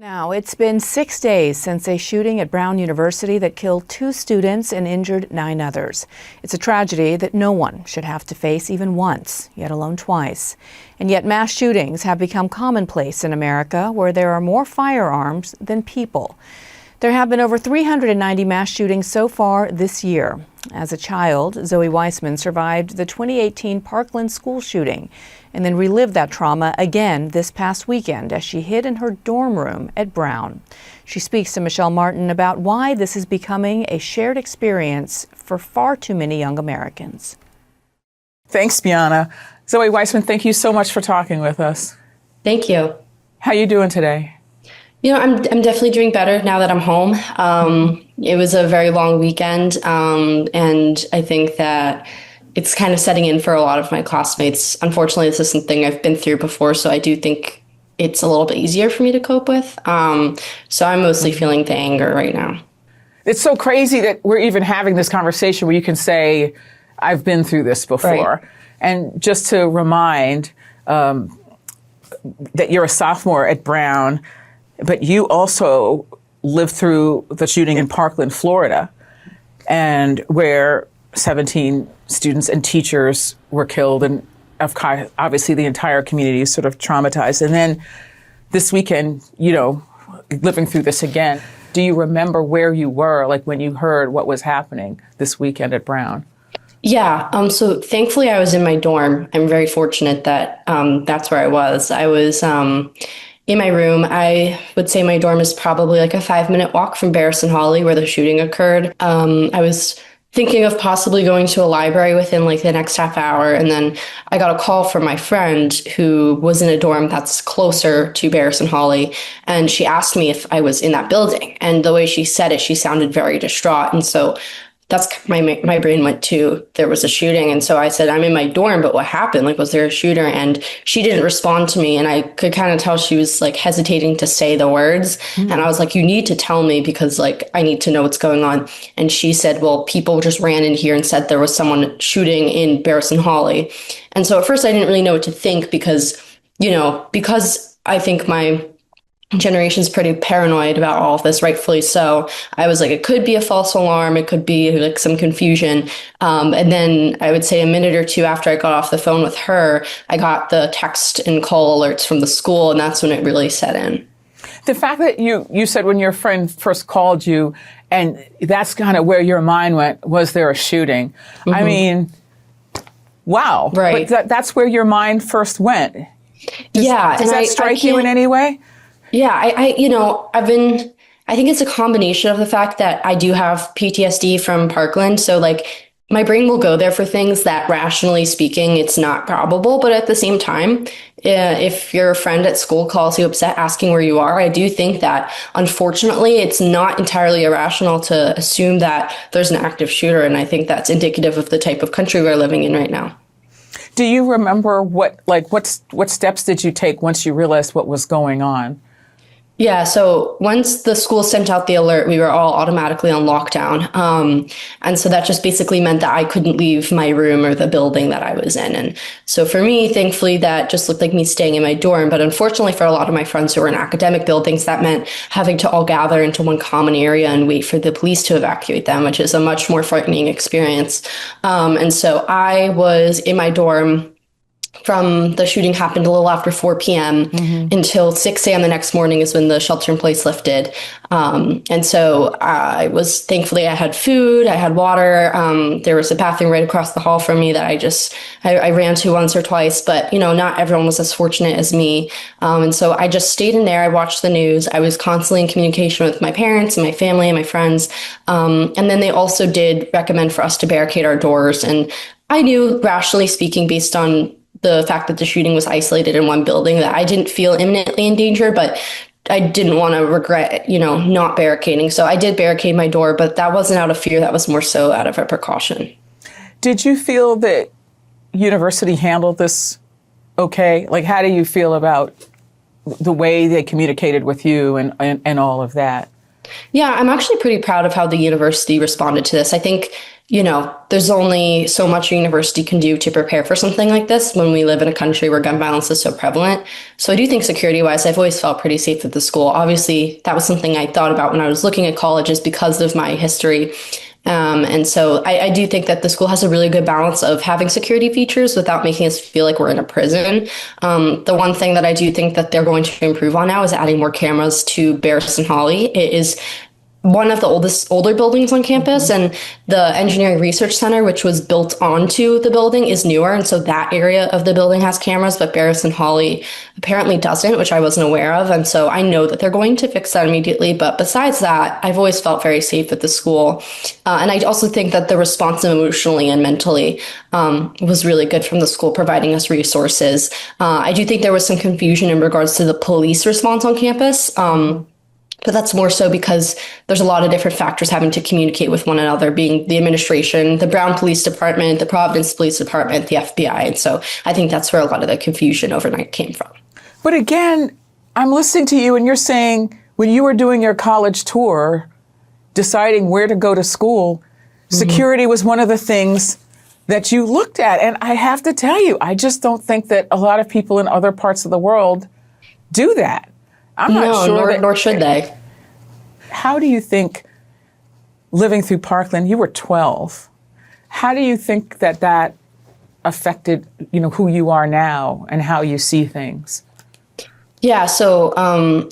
Now, it's been 6 days since a shooting at Brown University that killed 2 students and injured 9 others. It's a tragedy that no one should have to face even once, yet alone twice. And yet mass shootings have become commonplace in America, where there are more firearms than people. There have been over 390 mass shootings so far this year. As a child, Zoe Weissman survived the 2018 Parkland school shooting and then relived that trauma again this past weekend as she hid in her dorm room at Brown. She speaks to Michelle Martin about why this is becoming a shared experience for far too many young Americans. Thanks, Bianna. Zoe Weissman, thank you so much for talking with us. Thank you. How are you doing today? You know, I'm definitely doing better now that I'm home. It was a very long weekend, and I think that it's kind of setting in for a lot of my classmates. Unfortunately, this is something I've been through before, so I do think it's a little bit easier for me to cope with. So I'm mostly feeling the anger right now. It's so crazy that we're even having this conversation where you can say, I've been through this before. Right. And just to remind that you're a sophomore at Brown, but you also lived through the shooting in Parkland, Florida, and where 17 students and teachers were killed, and obviously the entire community is sort of traumatized. And then this weekend, you know, living through this again, do you remember where you were, like when you heard what was happening this weekend at Brown? Yeah. So thankfully I was in my dorm. I'm very fortunate that that's where I was. I was in my room. I would say my dorm is probably like a 5-minute walk from Barris and Hawley, where the shooting occurred. I was thinking of possibly going to a library within like the next half hour. And then I got a call from my friend who was in a dorm that's closer to Barris and Hawley. And she asked me if I was in that building. And the way she said it, she sounded very distraught. And so that's my brain went to, there was a shooting. And so I said, I'm in my dorm, but what happened? Like, was there a shooter? And she didn't respond to me. And I could kind of tell she was like hesitating to say the words. Mm-hmm. And I was like, you need to tell me, because like, I need to know what's going on. And she said, well, people just ran in here and said there was someone shooting in Barris and Hawley. And so at first I didn't really know what to think, because I think my generation's pretty paranoid about all of this, rightfully so. I was like, it could be a false alarm. It could be like some confusion. And then I would say a minute or two after I got off the phone with her, I got the text and call alerts from the school. And that's when it really set in. The fact that you said when your friend first called you, and that's kind of where your mind went, was there a shooting? Mm-hmm. I mean, wow. Right. But that's where your mind first went. Does that strike you in any way? Yeah, I think it's a combination of the fact that I do have PTSD from Parkland. So like my brain will go there for things that, rationally speaking, it's not probable. But at the same time, if your friend at school calls you upset asking where you are, I do think that, unfortunately, it's not entirely irrational to assume that there's an active shooter. And I think that's indicative of the type of country we're living in right now. Do you remember what steps did you take once you realized what was going on? Yeah, so once the school sent out the alert, we were all automatically on lockdown. And so that just basically meant that I couldn't leave my room or the building that I was in. And so for me, thankfully, that just looked like me staying in my dorm. But unfortunately, for a lot of my friends who were in academic buildings, that meant having to all gather into one common area and wait for the police to evacuate them, which is a much more frightening experience. And so I was in my dorm from the shooting happened a little after 4 p.m. until 6 a.m. the next morning is when the shelter in place lifted. And so thankfully I had food, I had water. There was a bathroom right across the hall from me that I ran to once or twice, but not everyone was as fortunate as me. And so I just stayed in there. I watched the news. I was constantly in communication with my parents and my family and my friends. And then they also did recommend for us to barricade our doors. And I knew, rationally speaking, based on the fact that the shooting was isolated in one building, that I didn't feel imminently in danger, but I didn't want to regret, not barricading. So I did barricade my door, but that wasn't out of fear. That was more so out of a precaution. Did you feel that university handled this okay? Like, how do you feel about the way they communicated with you and all of that? Yeah, I'm actually pretty proud of how the university responded to this. I think, there's only so much a university can do to prepare for something like this when we live in a country where gun violence is so prevalent. So I do think security wise, I've always felt pretty safe at the school. Obviously, that was something I thought about when I was looking at colleges because of my history. And so I do think that the school has a really good balance of having security features without making us feel like we're in a prison. The one thing that I do think that they're going to improve on now is adding more cameras to Barris and Holly. It is one of the older buildings on campus, and the engineering research center, which was built onto the building, is newer, and so that area of the building has cameras, but Barris and Holly apparently doesn't, which I wasn't aware of. And so I know that they're going to fix that immediately, but besides that, I've always felt very safe at the school. And I also think that the response emotionally and mentally was really good from the school, providing us resources. I do think there was some confusion in regards to the police response on campus. But that's more so because there's a lot of different factors having to communicate with one another, being the administration, the Brown Police Department, the Providence Police Department, the FBI. And so I think that's where a lot of the confusion overnight came from. But again, I'm listening to you and you're saying when you were doing your college tour, deciding where to go to school, security was one of the things that you looked at. And I have to tell you, I just don't think that a lot of people in other parts of the world do that. I'm not sure. Nor should they. How do you think, living through Parkland, you were 12. How do you think that affected, who you are now and how you see things? Yeah, so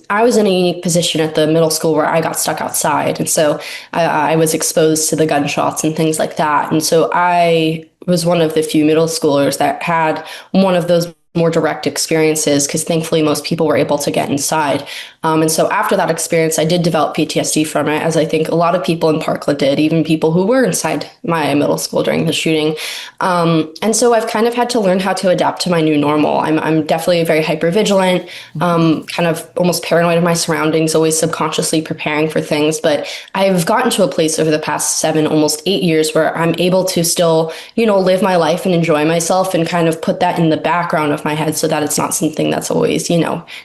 I was in a unique position at the middle school where I got stuck outside. And so I was exposed to the gunshots and things like that. And so I was one of the few middle schoolers that had one of those more direct experiences, because thankfully most people were able to get inside. And so after that experience, I did develop PTSD from it, as I think a lot of people in Parkland did, even people who were inside my middle school during the shooting. And so I've kind of had to learn how to adapt to my new normal. I'm definitely very hypervigilant, kind of almost paranoid of my surroundings, always subconsciously preparing for things. But I've gotten to a place over the past 7, almost 8 years where I'm able to still, live my life and enjoy myself and kind of put that in the background of my head so that it's not something that's always,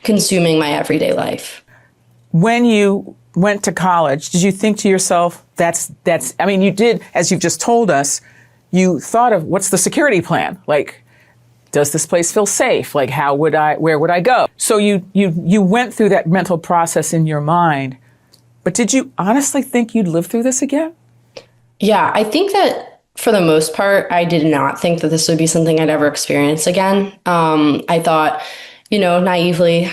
consuming my everyday life. When you went to college, did you think to yourself, you did, as you've just told us, you thought of what's the security plan? Like, does this place feel safe? Like, where would I go? So you went through that mental process in your mind, but did you honestly think you'd live through this again? Yeah, I think that for the most part, I did not think that this would be something I'd ever experience again. I thought, naively,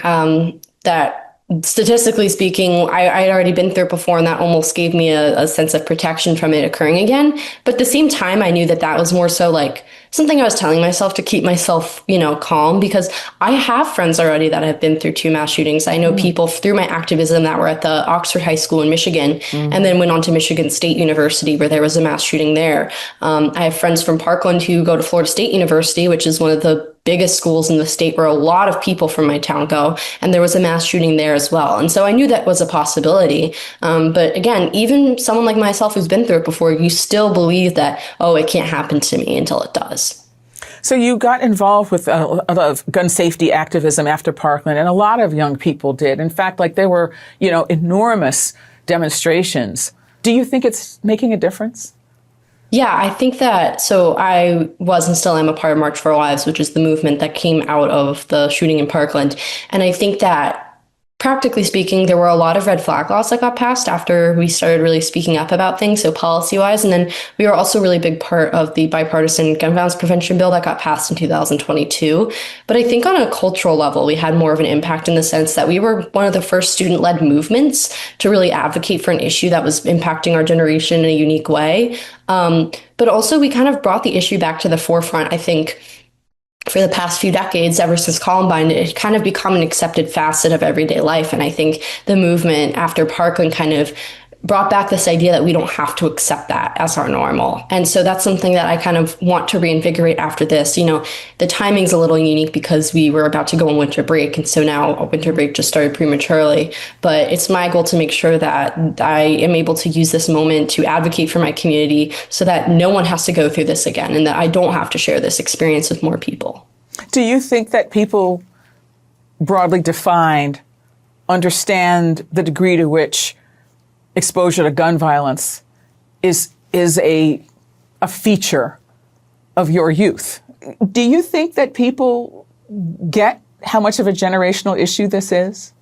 that statistically speaking, I had already been through it before, and that almost gave me a sense of protection from it occurring again. But at the same time, I knew that was more so like something I was telling myself to keep myself, calm, because I have friends already that have been through 2 mass shootings. I know people through my activism that were at the Oxford High School in Michigan, and then went on to Michigan State University where there was a mass shooting there. I have friends from Parkland who go to Florida State University, which is one of the biggest schools in the state where a lot of people from my town go. And there was a mass shooting there as well. And so I knew that was a possibility. But again, even someone like myself who's been through it before, you still believe that, it can't happen to me until it does. So you got involved with a lot of gun safety activism after Parkland, and a lot of young people did. In fact, there were, enormous demonstrations. Do you think it's making a difference? Yeah, I think that, so I was and still am a part of March for Our Lives, which is the movement that came out of the shooting in Parkland. And I think that, practically speaking, there were a lot of red flag laws that got passed after we started really speaking up about things, so policy-wise. And then we were also a really big part of the bipartisan gun violence prevention bill that got passed in 2022. But I think on a cultural level, we had more of an impact in the sense that we were one of the first student-led movements to really advocate for an issue that was impacting our generation in a unique way. But also we kind of brought the issue back to the forefront, I think, for the past few decades, ever since Columbine, it kind of become an accepted facet of everyday life. And I think the movement after Parkland kind of brought back this idea that we don't have to accept that as our normal. And so that's something that I kind of want to reinvigorate after this. The timing's a little unique because we were about to go on winter break. And so now winter break just started prematurely. But it's my goal to make sure that I am able to use this moment to advocate for my community so that no one has to go through this again and that I don't have to share this experience with more people. Do you think that people, broadly defined, understand the degree to which exposure to gun violence is a feature of your youth. Do you think that people get how much of a generational issue this is?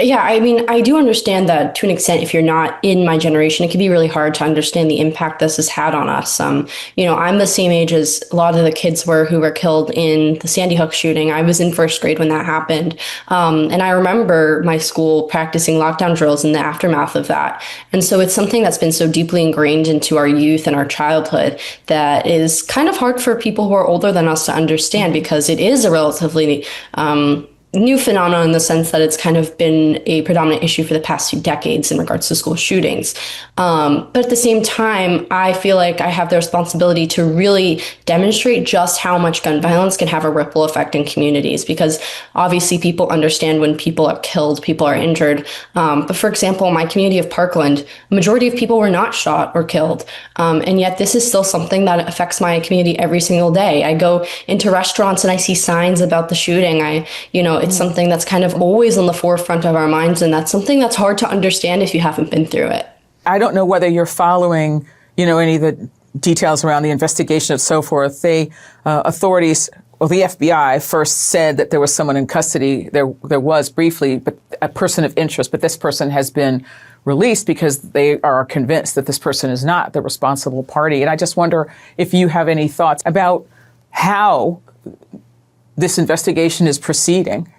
Yeah, I mean, I do understand that to an extent. If you're not in my generation, it can be really hard to understand the impact this has had on us. I'm the same age as a lot of the kids who were killed in the Sandy Hook shooting. I was in first grade when that happened. And I remember my school practicing lockdown drills in the aftermath of that. And so it's something that's been so deeply ingrained into our youth and our childhood that is kind of hard for people who are older than us to understand, because it is a relatively new phenomenon in the sense that it's kind of been a predominant issue for the past 2 decades in regards to school shootings. But at the same time, I feel like I have the responsibility to really demonstrate just how much gun violence can have a ripple effect in communities, because obviously people understand when people are killed, people are injured. But for example, in my community of Parkland, a majority of people were not shot or killed. And yet this is still something that affects my community every single day. I go into restaurants and I see signs about the shooting. It's something that's kind of always on the forefront of our minds, and that's something that's hard to understand if you haven't been through it. I don't know whether you're following, any of the details around the investigation and so forth. Authorities, the FBI first said that there was someone in custody. There was briefly, but a person of interest, but this person has been released because they are convinced that this person is not the responsible party. And I just wonder if you have any thoughts about how this investigation is proceeding.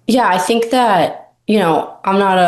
Yeah, I think that, I'm not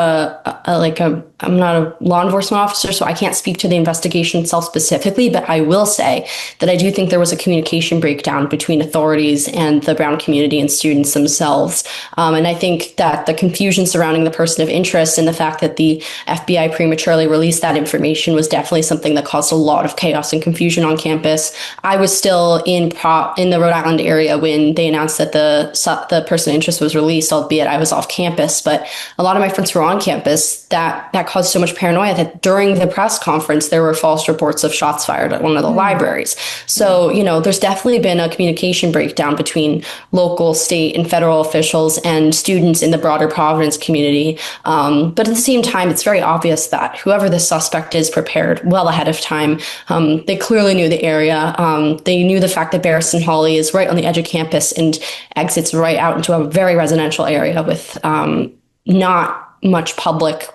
I'm not a law enforcement officer, so I can't speak to the investigation itself specifically, but I will say that I do think there was a communication breakdown between authorities and the Brown community and students themselves. And I think that the confusion surrounding the person of interest and the fact that the FBI prematurely released that information was definitely something that caused a lot of chaos and confusion on campus. I was still in the Rhode Island area when they announced that the person of interest was released, albeit I was off campus, but a lot of my friends who were on campus, that caused so much paranoia that during the press conference, there were false reports of shots fired at one of the libraries. So, there's definitely been a communication breakdown between local, state, and federal officials and students in the broader Providence community. But at the same time, it's very obvious that whoever the suspect is prepared well ahead of time. They clearly knew the area. They knew the fact that Barriston Hawley is right on the edge of campus and exits right out into a very residential area with not much public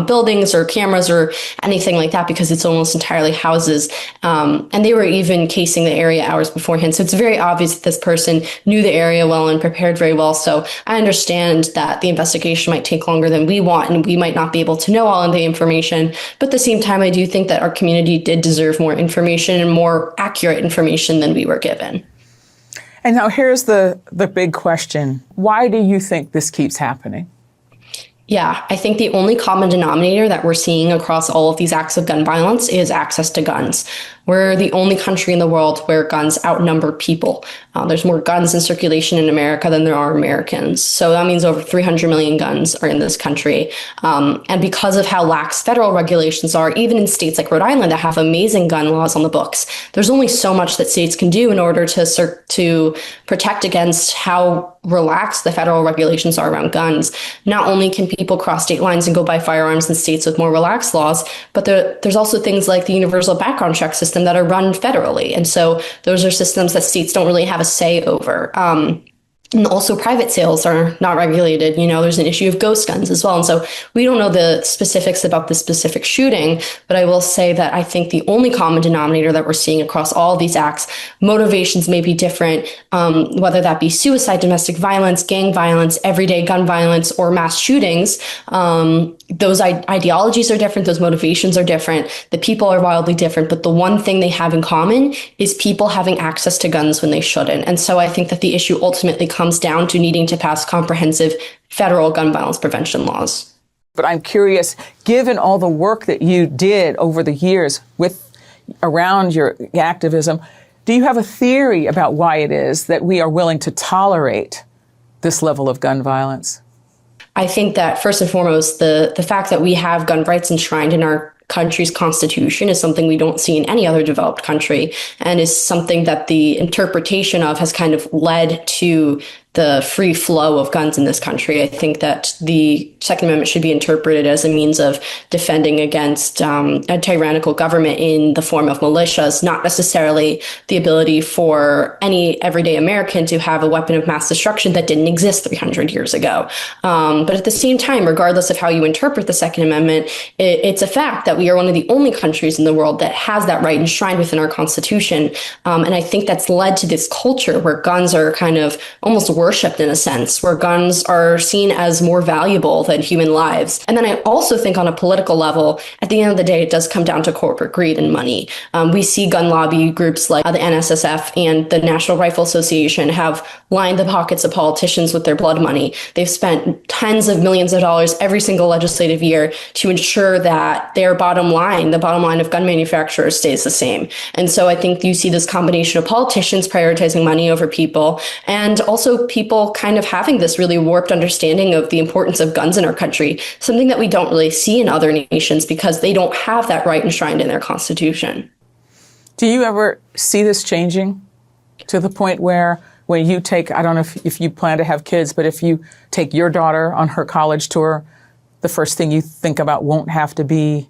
buildings or cameras or anything like that, because it's almost entirely houses. And they were even casing the area hours beforehand. So it's very obvious that this person knew the area well and prepared very well. So I understand that the investigation might take longer than we want, and we might not be able to know all of the information. But at the same time, I do think that our community did deserve more information and more accurate information than we were given. And now here's the big question. Why do you think this keeps happening? Yeah, I think the only common denominator that we're seeing across all of these acts of gun violence is access to guns. We're the only country in the world where guns outnumber people. There's more guns in circulation in America than there are Americans. So that means over 300 million guns are in this country. And because of how lax federal regulations are, even in states like Rhode Island that have amazing gun laws on the books, there's only so much that states can do in order to protect against how relaxed the federal regulations are around guns. Not only can people cross state lines and go buy firearms in states with more relaxed laws, but there's also things like the universal background check system that are run federally. And so those are systems that states don't really have a say over. And also private sales are not regulated. There's an issue of ghost guns as well. And so we don't know the specifics about the specific shooting, but I will say that I think the only common denominator that we're seeing across all of these acts, motivations may be different, whether that be suicide, domestic violence, gang violence, everyday gun violence, or mass shootings. Those ideologies are different. Those motivations are different. The people are wildly different. But the one thing they have in common is people having access to guns when they shouldn't. And so I think that the issue ultimately comes down to needing to pass comprehensive federal gun violence prevention laws. But I'm curious, given all the work that you did over the years around your activism, do you have a theory about why it is that we are willing to tolerate this level of gun violence? I think that first and foremost, the fact that we have gun rights enshrined in our country's constitution is something we don't see in any other developed country, and is something that the interpretation of has kind of led to the free flow of guns in this country. I think that the Second Amendment should be interpreted as a means of defending against a tyrannical government in the form of militias, not necessarily the ability for any everyday American to have a weapon of mass destruction that didn't exist 300 years ago. But at the same time, regardless of how you interpret the Second Amendment, it's a fact that we are one of the only countries in the world that has that right enshrined within our Constitution. And I think that's led to this culture where guns are kind of almost worshipped in a sense, where guns are seen as more valuable than human lives. And then I also think on a political level, at the end of the day, it does come down to corporate greed and money. We see gun lobby groups like the NSSF and the National Rifle Association have lined the pockets of politicians with their blood money. They've spent tens of millions of dollars every single legislative year to ensure that their bottom line, the bottom line of gun manufacturers, stays the same. And so I think you see this combination of politicians prioritizing money over people, and also people kind of having this really warped understanding of the importance of guns in our country, something that we don't really see in other nations because they don't have that right enshrined in their constitution. Do you ever see this changing to the point where when you take, I don't know if you plan to have kids, but if you take your daughter on her college tour, the first thing you think about won't have to be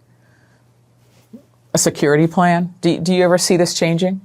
a security plan? Do you ever see this changing?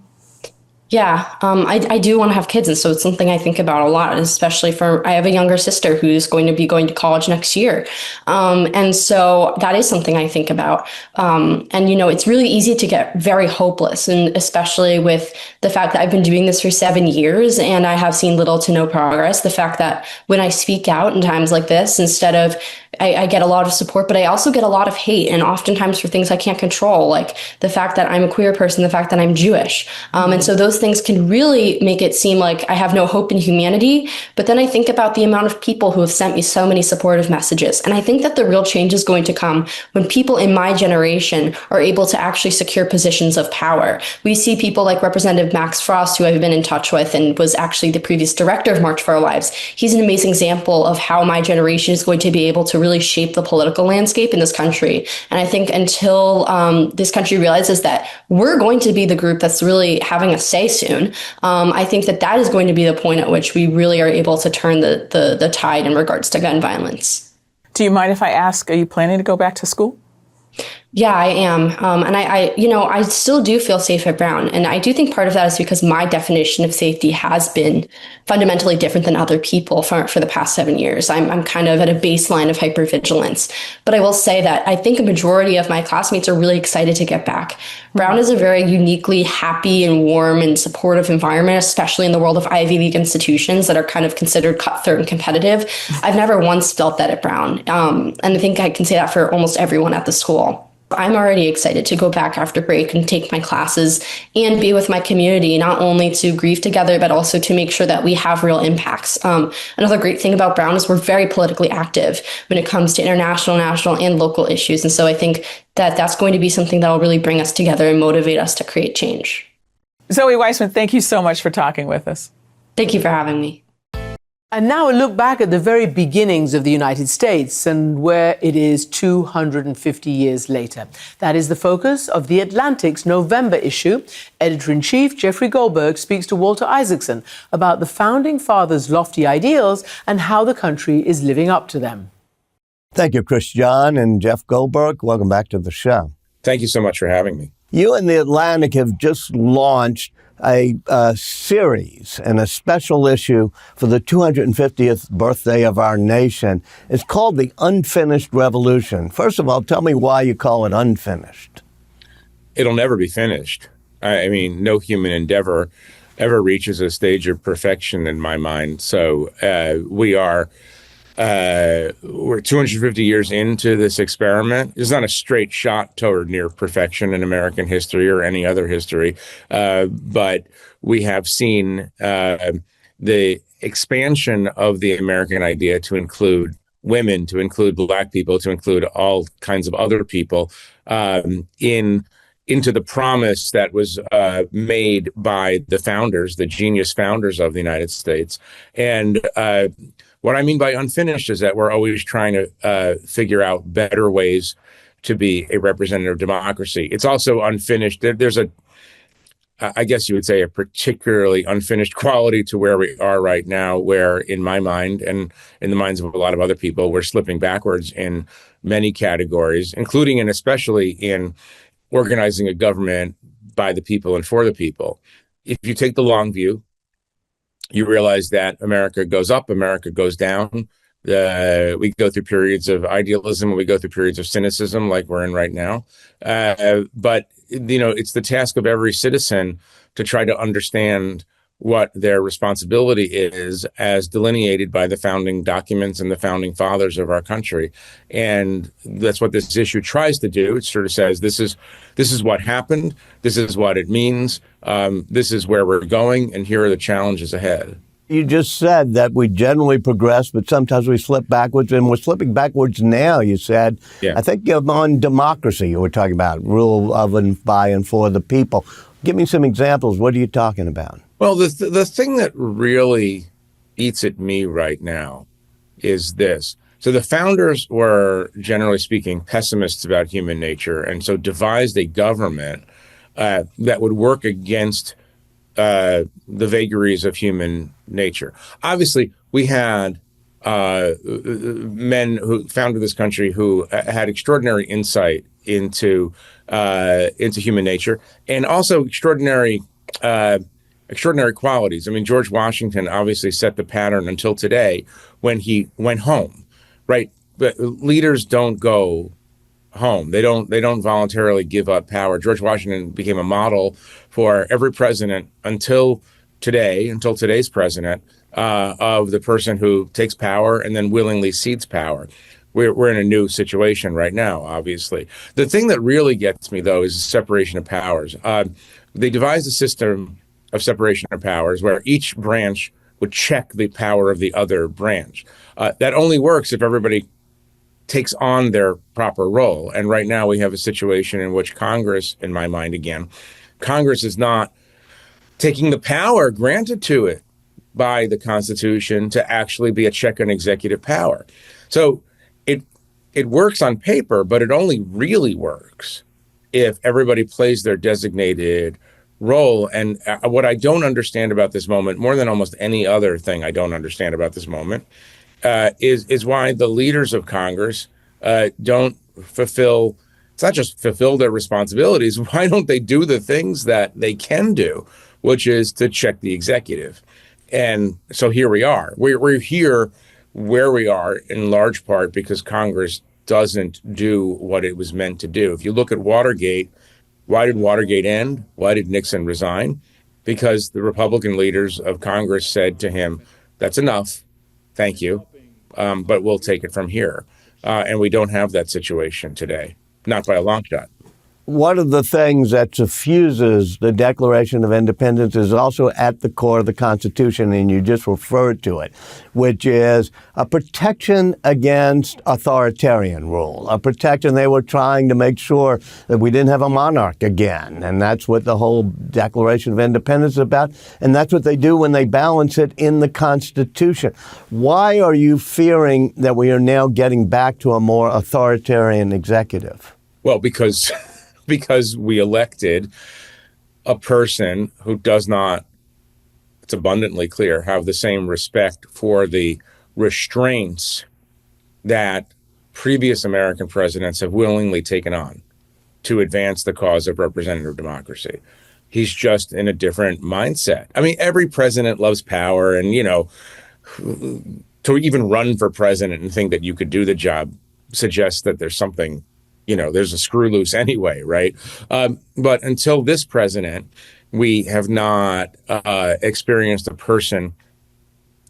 Yeah, I do want to have kids. And so it's something I think about a lot, especially I have a younger sister who's going to be going to college next year. And so that is something I think about. And, it's really easy to get very hopeless, and especially with the fact that I've been doing this for 7 years and I have seen little to no progress. The fact that when I speak out in times like this, instead of I get a lot of support, but I also get a lot of hate, and oftentimes for things I can't control, like the fact that I'm a queer person, the fact that I'm Jewish. And so those things can really make it seem like I have no hope in humanity. But then I think about the amount of people who have sent me so many supportive messages. And I think that the real change is going to come when people in my generation are able to actually secure positions of power. We see people like Representative Max Frost, who I've been in touch with and was actually the previous director of March for Our Lives. He's an amazing example of how my generation is going to be able to really shape the political landscape in this country. And I think until this country realizes that we're going to be the group that's really having a say soon, I think that is going to be the point at which we really are able to turn the tide in regards to gun violence. Do you mind if I ask, are you planning to go back to school? Yeah, I am. And I still do feel safe at Brown. And I do think part of that is because my definition of safety has been fundamentally different than other people for the past 7 years. I'm kind of at a baseline of hypervigilance. But I will say that I think a majority of my classmates are really excited to get back. Brown is a very uniquely happy and warm and supportive environment, especially in the world of Ivy League institutions that are kind of considered cutthroat and competitive. I've never once felt that at Brown. And I think I can say that for almost everyone at the school. I'm already excited to go back after break and take my classes and be with my community, not only to grieve together, but also to make sure that we have real impacts. Another great thing about Brown is we're very politically active when it comes to international, national, and local issues. And so I think that that's going to be something that will really bring us together and motivate us to create change. Zoe Weissman, thank you so much for talking with us. Thank you for having me. And now a look back at the very beginnings of the United States and where it is 250 years later. That is the focus of The Atlantic's November issue. Editor-in-Chief Jeffrey Goldberg speaks to Walter Isaacson about the Founding Fathers' lofty ideals and how the country is living up to them. Thank you, Chris John and Jeff Goldberg. Welcome back to the show. Thank you so much for having me. You and The Atlantic have just launched a series and a special issue for the 250th birthday of our nation. It's called The Unfinished Revolution. First of all, tell me why you call it unfinished. It'll never be finished. I mean, no human endeavor ever reaches a stage of perfection in my mind. So we're 250 years into this experiment. It's not a straight shot toward near perfection in American history or any other history, but we have seen the expansion of the American idea to include women, to include Black people, to include all kinds of other people into the promise that was made by the founders, the genius founders of the United States. And what I mean by unfinished is that we're always trying to figure out better ways to be a representative democracy. It's also unfinished. There's a I guess you would say, a particularly unfinished quality to where we are right now, where in my mind and in the minds of a lot of other people, we're slipping backwards in many categories, including and especially in organizing a government by the people and for the people. If you take the long view, you realize that America goes up, America goes down. We go through periods of idealism, and we go through periods of cynicism, like we're in right now. But it's the task of every citizen to try to understand what their responsibility is as delineated by the founding documents and the founding fathers of our country. And that's what this issue tries to do. It sort of says, this is what happened. This is what it means. This is where we're going. And here are the challenges ahead. You just said that we generally progress, but sometimes we slip backwards, and we're slipping backwards now, you said. Yeah. I think on democracy, you were talking about rule of and by and for the people. Give me some examples. What are you talking about? Well, the thing that really eats at me right now is this. So the founders were, generally speaking, pessimists about human nature, and so devised a government that would work against the vagaries of human nature. Obviously, we had men who founded this country who had extraordinary insight into human nature, and also extraordinary qualities. I mean, George Washington obviously set the pattern until today when he went home, right? But leaders don't go home. They don't voluntarily give up power. George Washington became a model for every president until today's president, of the person who takes power and then willingly cedes power. We're in a new situation right now, obviously. The thing that really gets me, though, is the separation of powers. They devised a system of separation of powers where each branch would check the power of the other branch. That only works if everybody takes on their proper role. And right now we have a situation in which Congress, in my mind again, Congress is not taking the power granted to it by the Constitution to actually be a check on executive power. So it works on paper, but it only really works if everybody plays their designated role. And what I don't understand about this moment, more than almost any other thing I don't understand about this moment, is why the leaders of Congress don't fulfill, it's not just fulfill their responsibilities, why don't they do the things that they can do, which is to check the executive? And so here we are. We're here where we are in large part because Congress doesn't do what it was meant to do. If you look at Watergate, why did Watergate end? Why did Nixon resign? Because the Republican leaders of Congress said to him, that's enough, thank you, but we'll take it from here. And we don't have that situation today, not by a long shot. One of the things that suffuses the Declaration of Independence is also at the core of the Constitution, and you just referred to it, which is a protection against authoritarian rule, a protection. They were trying to make sure that we didn't have a monarch again, and that's what the whole Declaration of Independence is about, and that's what they do when they balance it in the Constitution. Why are you fearing that we are now getting back to a more authoritarian executive? Well, because we elected a person who does not, it's abundantly clear, have the same respect for the restraints that previous American presidents have willingly taken on to advance the cause of representative democracy. He's just in a different mindset. I mean, every president loves power, and, to even run for president and think that you could do the job suggests that there's something, there's a screw loose anyway, right? But until this president, we have not experienced a person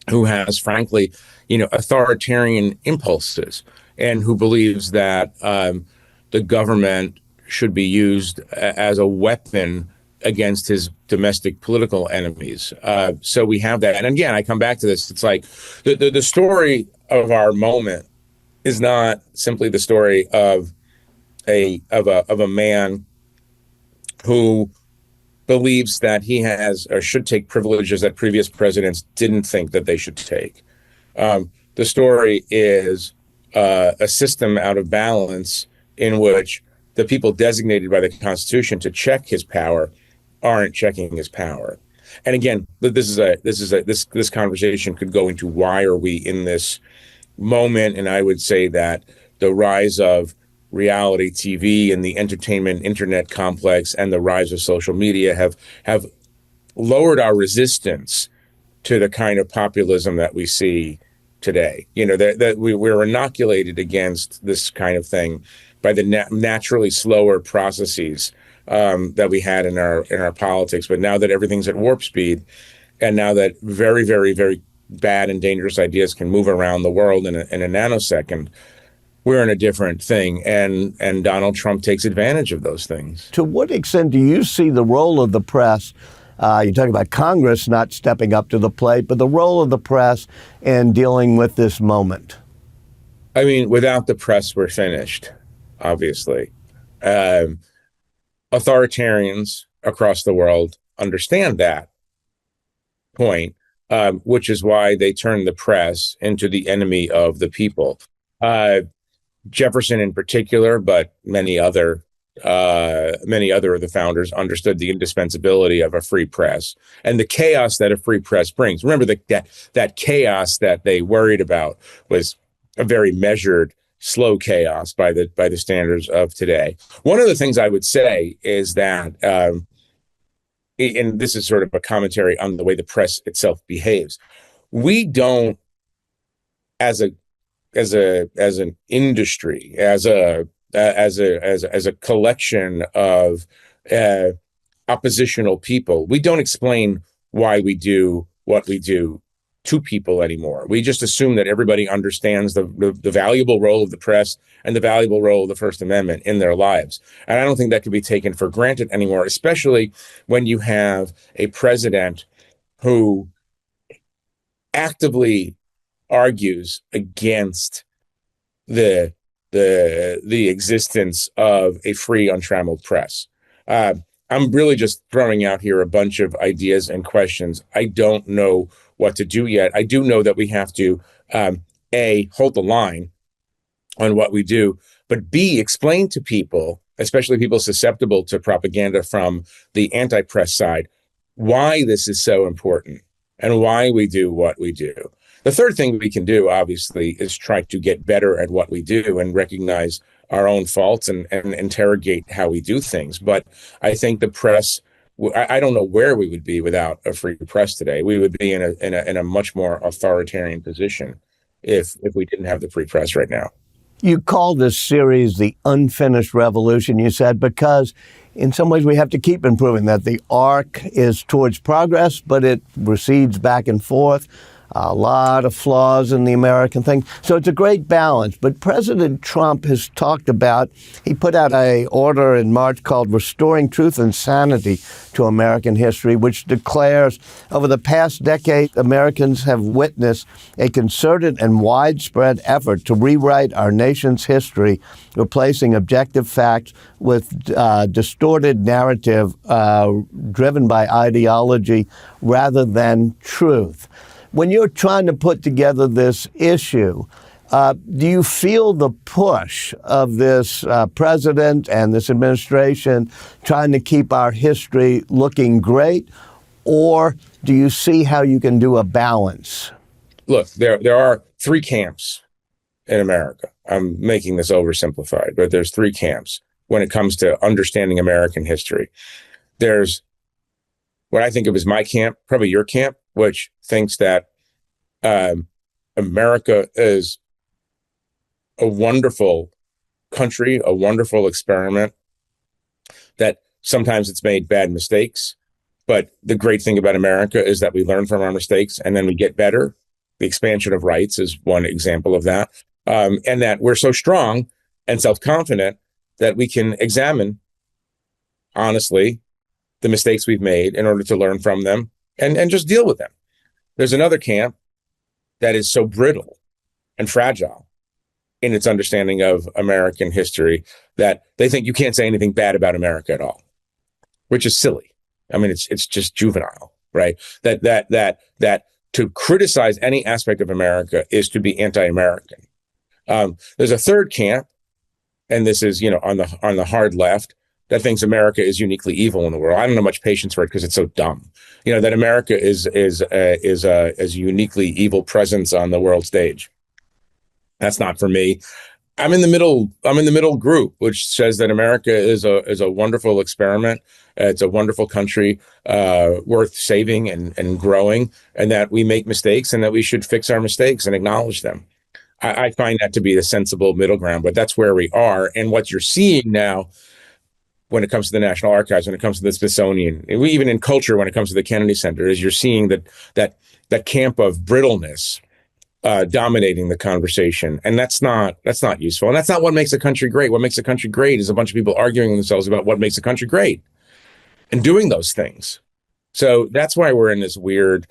who has, frankly, authoritarian impulses and who believes that the government should be used as a weapon against his domestic political enemies. So we have that. And again, I come back to this. It's like the story of our moment is not simply the story of a man who believes that he has or should take privileges that previous presidents didn't think that they should take. The story is a system out of balance in which the people designated by the Constitution to check his power aren't checking his power. And again, this conversation could go into why are we in this moment, and I would say that the rise of reality TV and the entertainment internet complex and the rise of social media have lowered our resistance to the kind of populism that we see today. You know, that we're inoculated against this kind of thing by the naturally slower processes that we had in our politics. But now that everything's at warp speed, and now that very, very, very bad and dangerous ideas can move around the world in a nanosecond, we're in a different thing. And Donald Trump takes advantage of those things. To what extent do you see the role of the press? You're talking about Congress not stepping up to the plate, but the role of the press in dealing with this moment. I mean, without the press, we're finished, obviously. Authoritarians across the world understand that point, which is why they turn the press into the enemy of the people. Jefferson in particular, but many other of the founders understood the indispensability of a free press and the chaos that a free press brings. Remember that chaos that they worried about was a very measured, slow chaos by the standards of today. One of the things I would say is that, and this is sort of a commentary on the way the press itself behaves, we don't, as an industry, as a collection of oppositional people, we don't explain why we do what we do to people anymore. We just assume that everybody understands the valuable role of the press and the valuable role of the First Amendment in their lives. And I don't think that can be taken for granted anymore, especially when you have a president who actively argues against the existence of a free, untrammeled press. I'm really just throwing out here a bunch of ideas and questions. I don't know what to do yet. I do know that we have to, A, hold the line on what we do, but B, explain to people, especially people susceptible to propaganda from the anti-press side, why this is so important and why we do what we do. The third thing we can do, obviously, is try to get better at what we do and recognize our own faults and interrogate how we do things. But I think the press, I don't know where we would be without a free press today. We would be in a much more authoritarian position if we didn't have the free press right now. You call this series the unfinished revolution, you said, because in some ways we have to keep improving, that the arc is towards progress, but it recedes back and forth. A lot of flaws in the American thing. So it's a great balance. But President Trump has talked about, he put out an order in March called Restoring Truth and Sanity to American History, which declares over the past decade, Americans have witnessed a concerted and widespread effort to rewrite our nation's history, replacing objective facts with distorted narrative driven by ideology rather than truth. When you're trying to put together this issue, do you feel the push of this president and this administration trying to keep our history looking great, or do you see how you can do a balance? Look, there are three camps in America. I'm making this oversimplified, but there's three camps when it comes to understanding American history. There's what I think of as my camp, probably your camp, which thinks that America is a wonderful country, a wonderful experiment, that sometimes it's made bad mistakes. But the great thing about America is that we learn from our mistakes and then we get better. The expansion of rights is one example of that. And that we're so strong and self-confident that we can examine honestly the mistakes we've made in order to learn from them and just deal with them. There's another camp that is so brittle and fragile in its understanding of American history that they think you can't say anything bad about America at all, which is silly. I mean, it's just juvenile, right? That to criticize any aspect of America is to be anti-American. There's a third camp, and this is, on the hard left, that thinks America is uniquely evil in the world. I don't have much patience for it because it's so dumb. That America is a uniquely evil presence on the world stage. That's not for me. I'm in the middle group, which says that America is a wonderful experiment. It's a wonderful country, worth saving and growing, and that we make mistakes and that we should fix our mistakes and acknowledge them. I find that to be the sensible middle ground, but that's where we are. And what you're seeing now, when it comes to the National Archives, when it comes to the Smithsonian, even in culture, when it comes to the Kennedy Center, is you're seeing that camp of brittleness dominating the conversation, and that's not useful, and that's not what makes a country great. What makes a country great is a bunch of people arguing with themselves about what makes a country great and doing those things. So that's why we're in this weird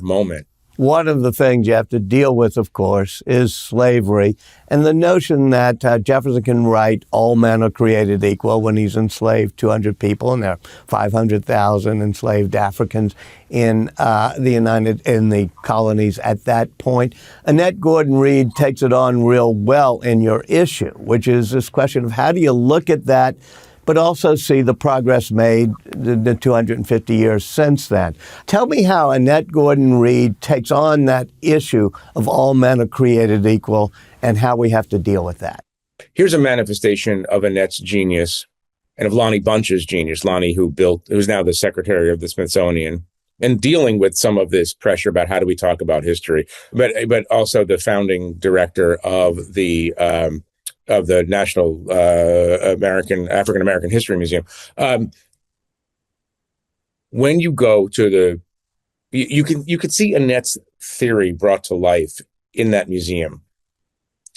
moment. One of the things you have to deal with, of course, is slavery and the notion that Jefferson can write all men are created equal when he's enslaved 200 people, and there are 500,000 enslaved Africans in the colonies at that point. Annette Gordon-Reed takes it on real well in your issue, which is this question of how do you look at that but also see the progress made the 250 years since then. Tell me how Annette Gordon-Reed takes on that issue of all men are created equal and how we have to deal with that. Here's a manifestation of Annette's genius and of Lonnie Bunch's genius. Lonnie, who's now the secretary of the Smithsonian, and dealing with some of this pressure about how do we talk about history, but also the founding director of the National African American History Museum. When you go to you could see Annette's theory brought to life in that museum.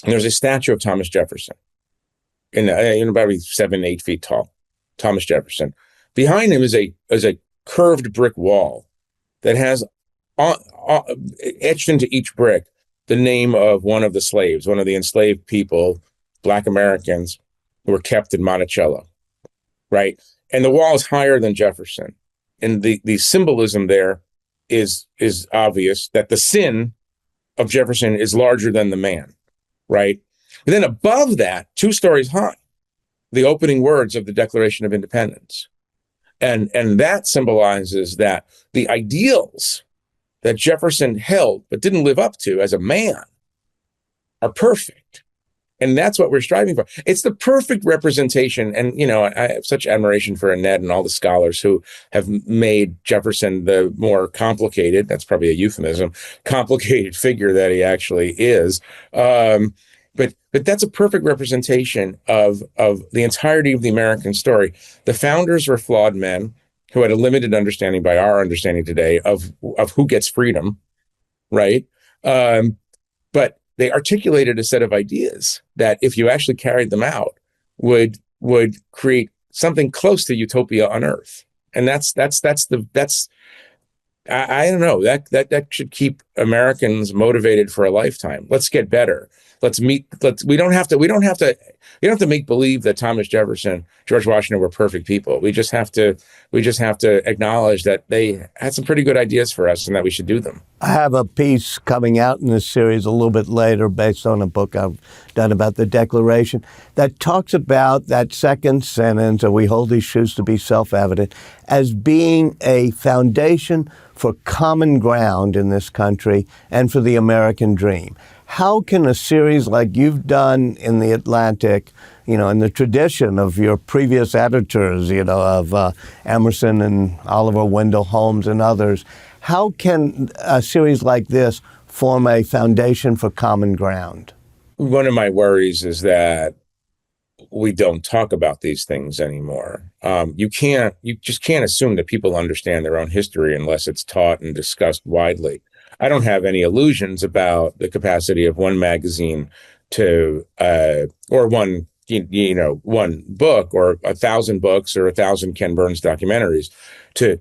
And there's a statue of Thomas Jefferson, in about 7-8 feet tall. Thomas Jefferson. Behind him is a curved brick wall that has etched into each brick the name of one of the slaves, one of the enslaved people, Black Americans, who were kept in Monticello, right? And the wall is higher than Jefferson. And the symbolism there is obvious, that the sin of Jefferson is larger than the man, right? And then above that, 2 stories high, the opening words of the Declaration of Independence. And that symbolizes that the ideals that Jefferson held but didn't live up to as a man are perfect. And that's what we're striving for. It's the perfect representation. And, I have such admiration for Annette and all the scholars who have made Jefferson the more complicated, that's probably a euphemism, complicated figure that he actually is. But that's a perfect representation of the entirety of the American story. The founders were flawed men who had a limited understanding by our understanding today of who gets freedom, right? But they articulated a set of ideas that, if you actually carried them out, would create something close to utopia on Earth. And that's I don't know, that should keep Americans motivated for a lifetime. Let's get better. We don't have to make believe that Thomas Jefferson, George Washington were perfect people. We just have to acknowledge that they had some pretty good ideas for us and that we should do them. I have a piece coming out in this series a little bit later based on a book I've done about the Declaration that talks about that second sentence, "we hold these truths to be self-evident," as being a foundation for common ground in this country and for the American dream. How can a series like you've done in The Atlantic, in the tradition of your previous editors, of Emerson and Oliver Wendell Holmes and others, how can a series like this form a foundation for common ground? One of my worries is that we don't talk about these things anymore. You just can't assume that people understand their own history unless it's taught and discussed widely. I don't have any illusions about the capacity of one magazine to, or one book or 1,000 books or 1,000 Ken Burns documentaries to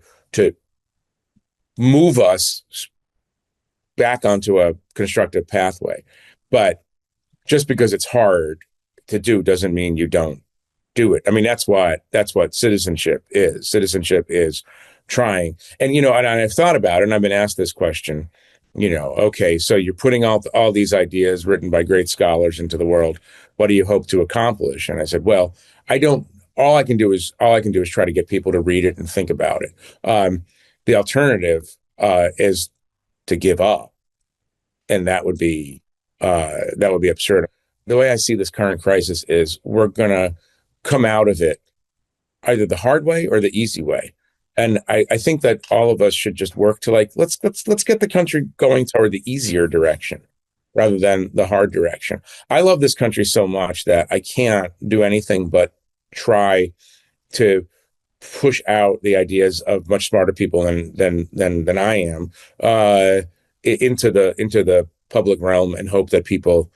move us back onto a constructive pathway. But just because it's hard to do doesn't mean you don't do it. I mean, that's what citizenship is. Citizenship is trying. And, and I've thought about it, and I've been asked this question, okay, so you're putting all these ideas written by great scholars into the world. What do you hope to accomplish? And I said, well, I don't all I can do is try to get people to read it and think about it. The alternative is to give up, and that would be absurd. The way I see this current crisis is we're gonna come out of it either the hard way or the easy way. And I think that all of us should just work to let's get the country going toward the easier direction rather than the hard direction. I love this country so much that I can't do anything but try to push out the ideas of much smarter people than I am into the public realm and hope that people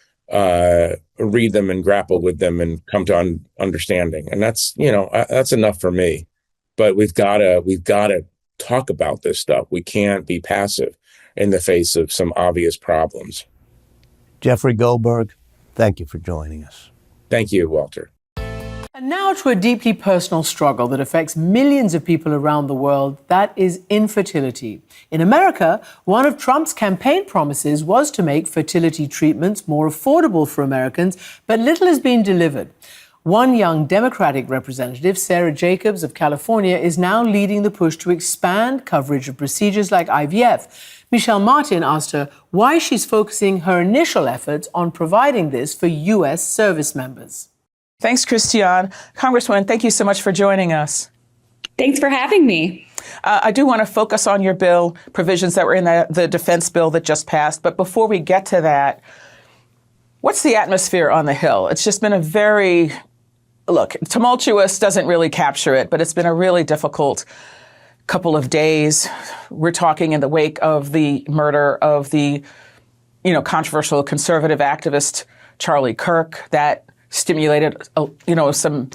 read them and grapple with them and come to understanding. And that's enough for me. But we've got to talk about this stuff. We can't be passive in the face of some obvious problems. Jeffrey Goldberg, thank you for joining us. Thank you, Walter. And now to a deeply personal struggle that affects millions of people around the world, that is infertility. In America, one of Trump's campaign promises was to make fertility treatments more affordable for Americans, but little has been delivered. One young Democratic representative, Sarah Jacobs of California, is now leading the push to expand coverage of procedures like IVF. Michelle Martin asked her why she's focusing her initial efforts on providing this for U.S. service members. Thanks, Christiane. Congresswoman, thank you so much for joining us. Thanks for having me. I do want to focus on your bill provisions that were in the defense bill that just passed. But before we get to that, what's the atmosphere on the Hill? It's just been tumultuous doesn't really capture it, but it's been a really difficult couple of days. We're talking in the wake of the murder of the, controversial conservative activist Charlie Kirk that stimulated, some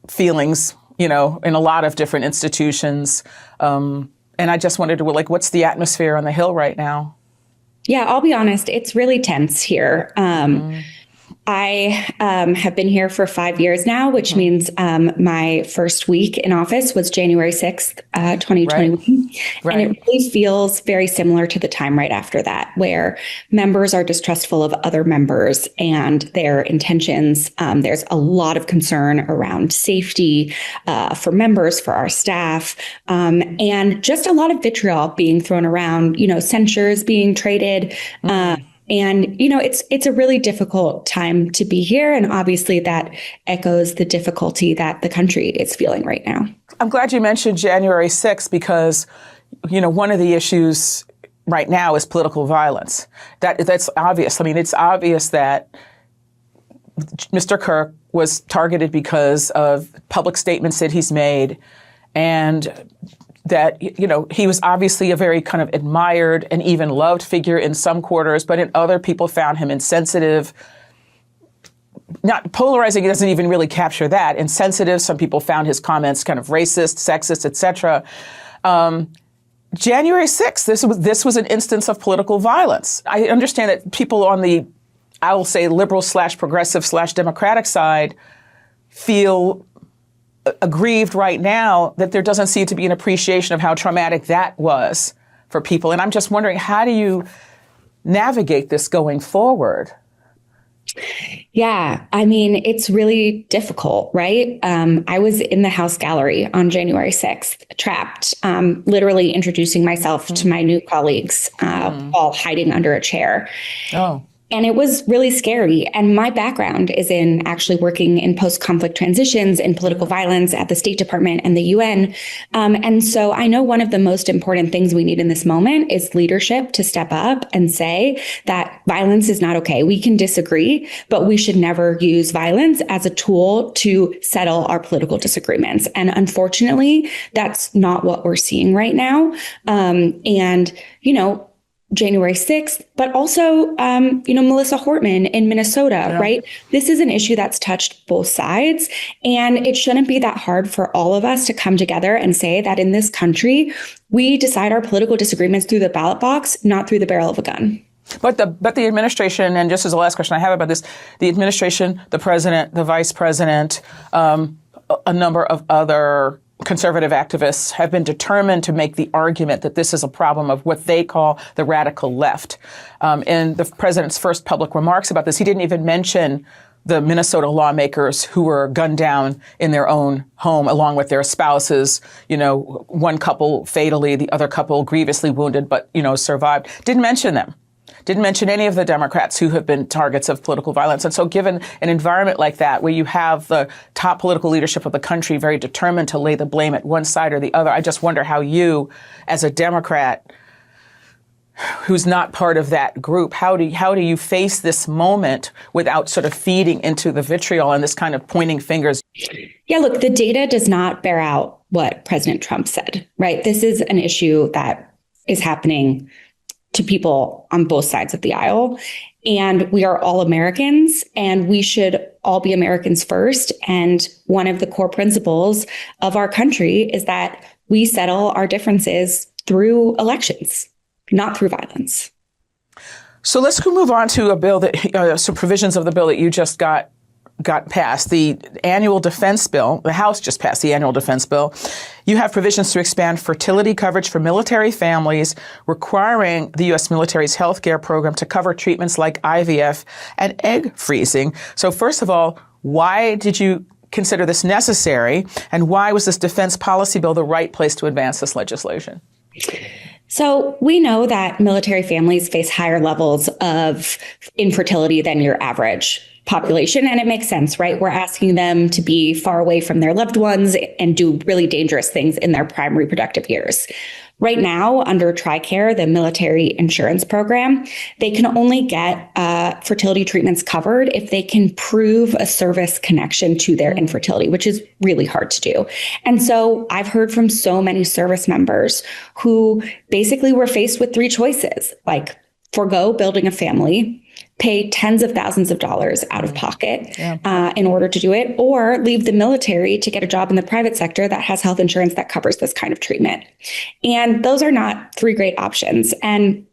feelings, in a lot of different institutions. And I just wondered, what's the atmosphere on the Hill right now? Yeah, I'll be honest, it's really tense here. I have been here for 5 years now, which means my first week in office was January 6th, 2021. Right. And it really feels very similar to the time right after that, where members are distrustful of other members and their intentions. There's a lot of concern around safety for members, for our staff, and just a lot of vitriol being thrown around, censures being traded. And, it's a really difficult time to be here. And obviously that echoes the difficulty that the country is feeling right now. I'm glad you mentioned January 6th because, one of the issues right now is political violence. That's obvious. I mean, it's obvious that Mr. Kirk was targeted because of public statements that he's made and that, he was obviously a very kind of admired and even loved figure in some quarters, but in other people found him insensitive. Not polarizing, it doesn't even really capture that. Insensitive, some people found his comments kind of racist, sexist, etc. January 6th, this was an instance of political violence. I understand that people on the, I will say, liberal/progressive/democratic side feel aggrieved right now that there doesn't seem to be an appreciation of how traumatic that was for people. And I'm just wondering, how do you navigate this going forward? Yeah, I mean, it's really difficult, right? I was in the House gallery on January 6th, trapped, literally introducing myself to my new colleagues, while hiding under a chair. Oh. And it was really scary. And my background is in actually working in post-conflict transitions and political violence at the State Department and the UN. And so I know one of the most important things we need in this moment is leadership to step up and say that violence is not okay. We can disagree, but we should never use violence as a tool to settle our political disagreements. And unfortunately, that's not what we're seeing right now. January 6th, but also, Melissa Hortman in Minnesota, right? This is an issue that's touched both sides. And it shouldn't be that hard for all of us to come together and say that in this country, we decide our political disagreements through the ballot box, not through the barrel of a gun. But the administration, and just as the last question I have about this, the administration, the president, the vice president, a number of other conservative activists have been determined to make the argument that this is a problem of what they call the radical left. In the president's first public remarks about this, he didn't even mention the Minnesota lawmakers who were gunned down in their own home along with their spouses, one couple fatally, the other couple grievously wounded, but, survived. Didn't mention them. Didn't mention any of the Democrats who have been targets of political violence. And so given an environment like that, where you have the top political leadership of the country very determined to lay the blame at one side or the other, I just wonder how you, as a Democrat who's not part of that group, how do you face this moment without sort of feeding into the vitriol and this kind of pointing fingers? Yeah, look, the data does not bear out what President Trump said, right? This is an issue that is happening to people on both sides of the aisle. And we are all Americans, and we should all be Americans first. And one of the core principles of our country is that we settle our differences through elections, not through violence. So let's move on to a bill that, some provisions of the bill that you just got passed, the annual defense bill. The House just passed the annual defense bill. You have provisions to expand fertility coverage for military families, requiring the U.S. military's health care program to cover treatments like IVF and egg freezing. So first of all, why did you consider this necessary? And why was this defense policy bill the right place to advance this legislation? So we know that military families face higher levels of infertility than your average population. And it makes sense, right? We're asking them to be far away from their loved ones and do really dangerous things in their prime reproductive years. Right now, under TRICARE, the military insurance program, they can only get fertility treatments covered if they can prove a service connection to their infertility, which is really hard to do. And so I've heard from so many service members who basically were faced with three choices, like forgo building a family, pay tens of thousands of dollars out of pocket in order to do it, or leave the military to get a job in the private sector that has health insurance that covers this kind of treatment. And those are not three great options. And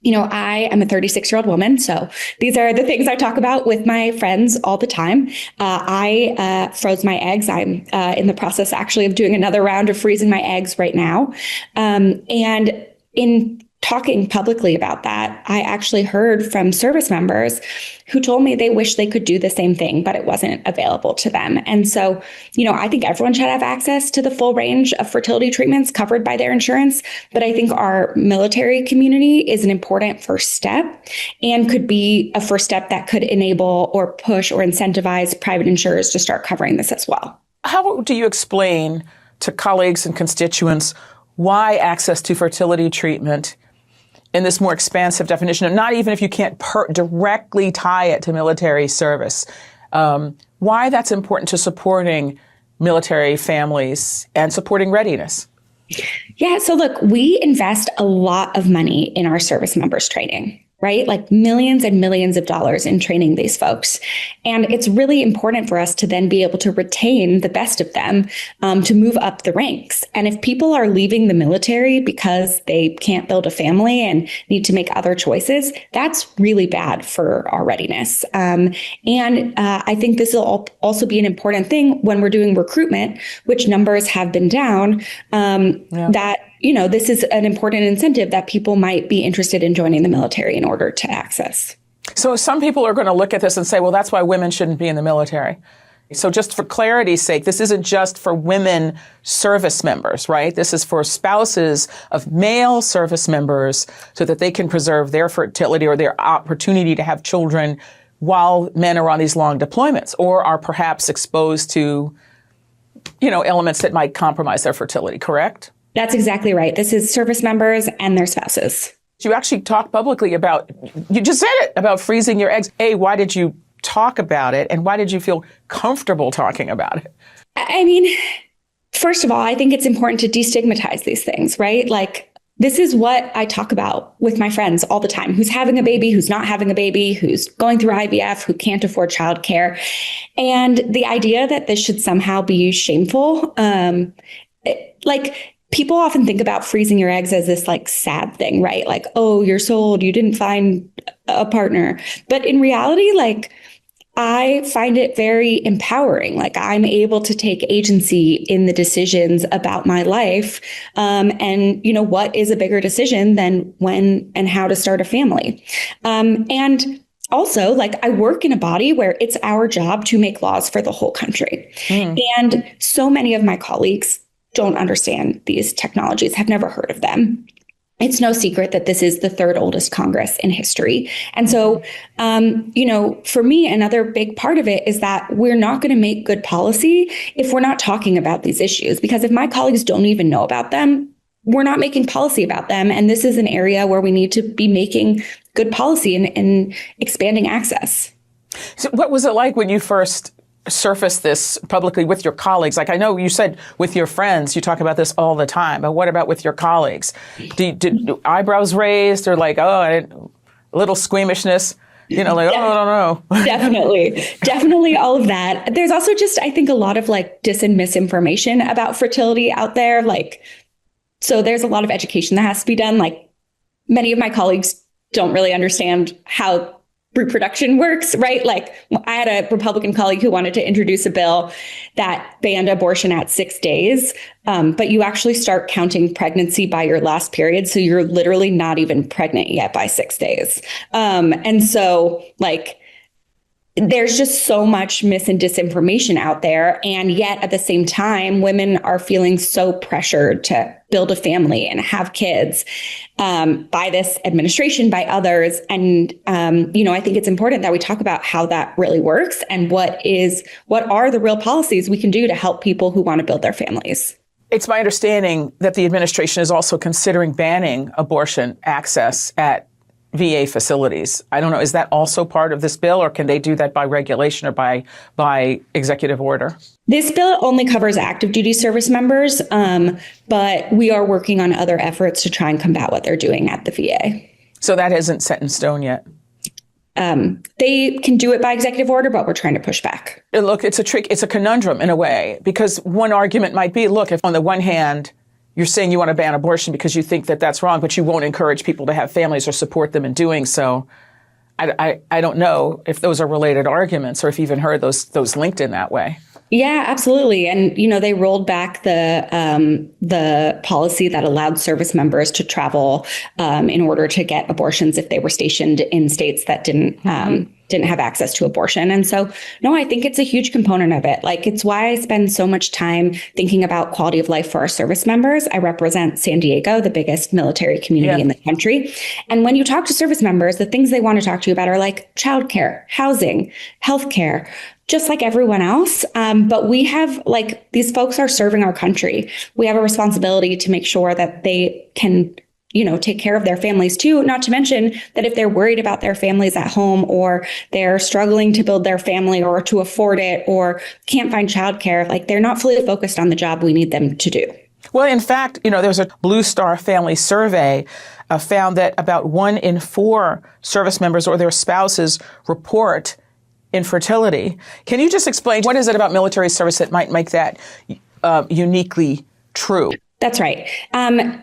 I am a 36-year-old woman, so these are the things I talk about with my friends all the time. I froze my eggs. I'm in the process actually of doing another round of freezing my eggs right now. And in talking publicly about that, I actually heard from service members who told me they wish they could do the same thing, but it wasn't available to them. And so, I think everyone should have access to the full range of fertility treatments covered by their insurance. But I think our military community is an important first step and could be a first step that could enable or push or incentivize private insurers to start covering this as well. How do you explain to colleagues and constituents why access to fertility treatment in this more expansive definition, not even if you can't directly tie it to military service, why that's important to supporting military families and supporting readiness? Yeah, so look, we invest a lot of money in our service members training, right? Like millions and millions of dollars in training these folks. And it's really important for us to then be able to retain the best of them to move up the ranks. And if people are leaving the military because they can't build a family and need to make other choices, that's really bad for our readiness. And I think this will also be an important thing when we're doing recruitment, which numbers have been down, that this is an important incentive that people might be interested in joining the military in order to access. So some people are going to look at this and say, well, that's why women shouldn't be in the military. So just for clarity's sake, this isn't just for women service members, right? This is for spouses of male service members so that they can preserve their fertility or their opportunity to have children while men are on these long deployments or are perhaps exposed to, elements that might compromise their fertility, correct? That's exactly right. This is service members and their spouses. You actually talked publicly you just said it, about freezing your eggs. Why did you talk about it? And why did you feel comfortable talking about it? I mean, first of all, I think it's important to destigmatize these things, right? Like, this is what I talk about with my friends all the time. Who's having a baby, who's not having a baby, who's going through IVF, who can't afford childcare. And the idea that this should somehow be shameful, people often think about freezing your eggs as this sad thing, right? Like, oh, you're sold, you didn't find a partner. But in reality, I find it very empowering. I'm able to take agency in the decisions about my life. And what is a bigger decision than when and how to start a family? And also, like, I work in a body where it's our job to make laws for the whole country. And so many of my colleagues don't understand these technologies, have never heard of them. It's no secret that this is the third oldest Congress in history. And so, for me, another big part of it is that we're not going to make good policy if we're not talking about these issues, because if my colleagues don't even know about them, we're not making policy about them. And this is an area where we need to be making good policy and expanding access. So what was it like when you first surfaced this publicly with your colleagues? Like, I know you said with your friends, you talk about this all the time, but what about with your colleagues? Did eyebrows raised or like, a little squeamishness? Like, I don't know. Definitely all of that. There's also just, I think, a lot of like dis and misinformation about fertility out there. Like, so there's a lot of education that has to be done. Like, many of my colleagues don't really understand how reproduction works, right? Like, I had a Republican colleague who wanted to introduce a bill that banned abortion at 6 days, but you actually start counting pregnancy by your last period. So you're literally not even pregnant yet by 6 days. And so, like, there's just so much mis and disinformation out there. And yet at the same time, women are feeling so pressured to build a family and have kids by this administration, by others. And, I think it's important that we talk about how that really works and what are the real policies we can do to help people who want to build their families. It's my understanding that the administration is also considering banning abortion access at VA facilities. I don't know, is that also part of this bill, or can they do that by regulation or by executive order? This bill only covers active duty service members, but we are working on other efforts to try and combat what they're doing at the VA. So that isn't set in stone yet? They can do it by executive order, but we're trying to push back. Look, it's a conundrum in a way, because one argument might be, look, if on the one hand, you're saying you want to ban abortion because you think that that's wrong, but you won't encourage people to have families or support them in doing so. I don't know if those are related arguments or if you've even heard those linked in that way. Yeah, absolutely. And, they rolled back the policy that allowed service members to travel in order to get abortions if they were stationed in states that didn't have access to abortion. And so, no, I think it's a huge component of it. Like, it's why I spend so much time thinking about quality of life for our service members. I represent San Diego, the biggest military community in the country. And when you talk to service members, the things they want to talk to you about are like childcare, housing, healthcare, just like everyone else. But we have, like, these folks are serving our country. We have a responsibility to make sure that they can take care of their families too, not to mention that if they're worried about their families at home, or they're struggling to build their family or to afford it, or can't find childcare, like, they're not fully focused on the job we need them to do. Well, in fact, there's a Blue Star Family Survey found that about 1 in 4 service members or their spouses report infertility. Can you just explain, what is it about military service that might make that uniquely true? That's right.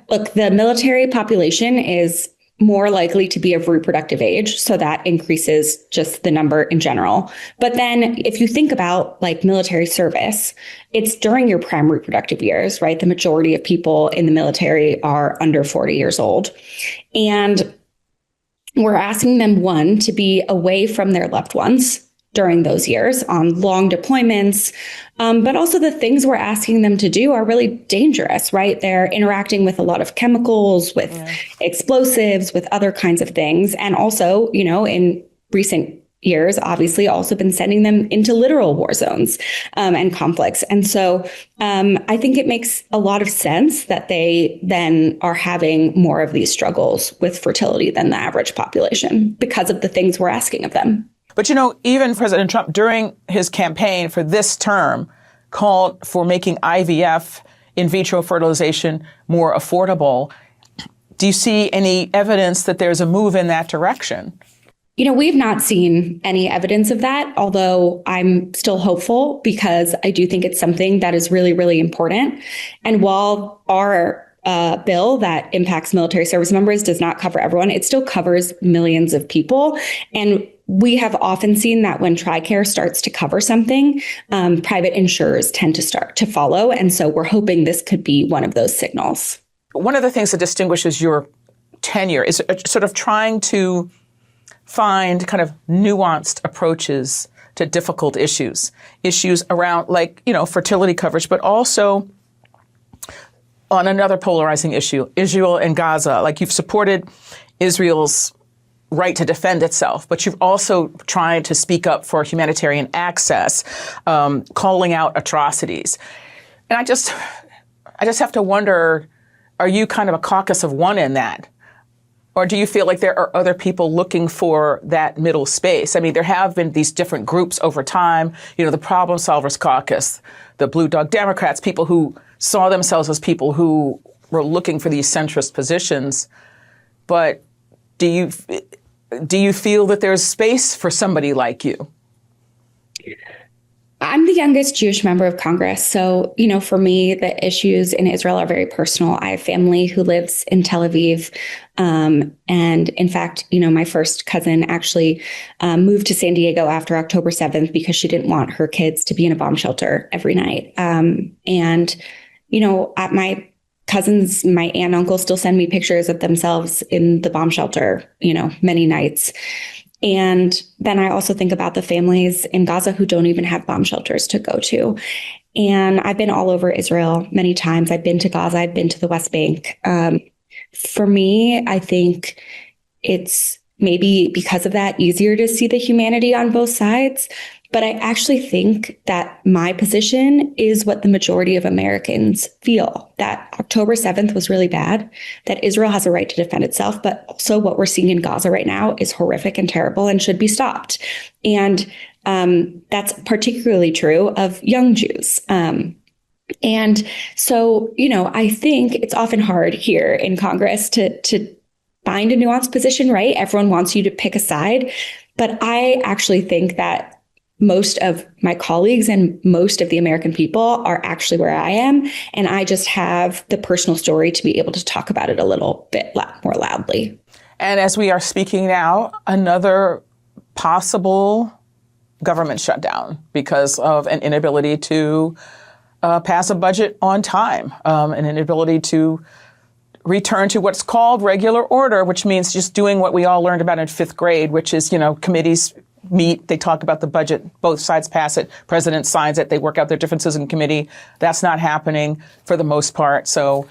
Look, the military population is more likely to be of reproductive age, so that increases just the number in general. But then if you think about, like, military service, it's during your prime reproductive years, right? The majority of people in the military are under 40 years old. And we're asking them, one, to be away from their loved ones during those years on long deployments. But also the things we're asking them to do are really dangerous, right? They're interacting with a lot of chemicals, with explosives, with other kinds of things. And also, in recent years, obviously also been sending them into literal war zones and conflicts. And so I think it makes a lot of sense that they then are having more of these struggles with fertility than the average population because of the things we're asking of them. But, even President Trump, during his campaign for this term, called for making IVF, in vitro fertilization, more affordable. Do you see any evidence that there's a move in that direction? We've not seen any evidence of that, although I'm still hopeful, because I do think it's something that is really, really important. And while our bill that impacts military service members does not cover everyone, it still covers millions of people. And we have often seen that when TRICARE starts to cover something, private insurers tend to start to follow. And so we're hoping this could be one of those signals. One of the things that distinguishes your tenure is sort of trying to find kind of nuanced approaches to difficult issues around fertility coverage, but also on another polarizing issue, Israel and Gaza. Like, you've supported Israel's right to defend itself, but you've also tried to speak up for humanitarian access, calling out atrocities. And I just have to wonder, are you kind of a caucus of one in that? Or do you feel like there are other people looking for that middle space? I mean, there have been these different groups over time, the Problem Solvers Caucus, the Blue Dog Democrats, people who saw themselves as people who were looking for these centrist positions. But do you feel that there's space for somebody like you? I'm the youngest Jewish member of Congress. So, for me, the issues in Israel are very personal. I have family who lives in Tel Aviv. And in fact, my first cousin actually moved to San Diego after October 7th because she didn't want her kids to be in a bomb shelter every night. At my cousins, my aunt and uncle still send me pictures of themselves in the bomb shelter, many nights. And then I also think about the families in Gaza who don't even have bomb shelters to go to. And I've been all over Israel many times. I've been to Gaza. I've been to the West Bank. For me, I think it's maybe because of that easier to see the humanity on both sides. But I actually think that my position is what the majority of Americans feel, that October 7th was really bad, that Israel has a right to defend itself, but also what we're seeing in Gaza right now is horrific and terrible and should be stopped. And that's particularly true of young Jews. And so, I think it's often hard here in Congress to find a nuanced position, right? Everyone wants you to pick a side. But I actually think that most of my colleagues and most of the American people are actually where I am. And I just have the personal story to be able to talk about it a little bit more loudly. And as we are speaking now, another possible government shutdown because of an inability to pass a budget on time, an inability to return to what's called regular order, which means just doing what we all learned about in fifth grade, which is, committees meet, they talk about the budget, both sides pass it, president signs it, they work out their differences in committee. That's not happening for the most part. So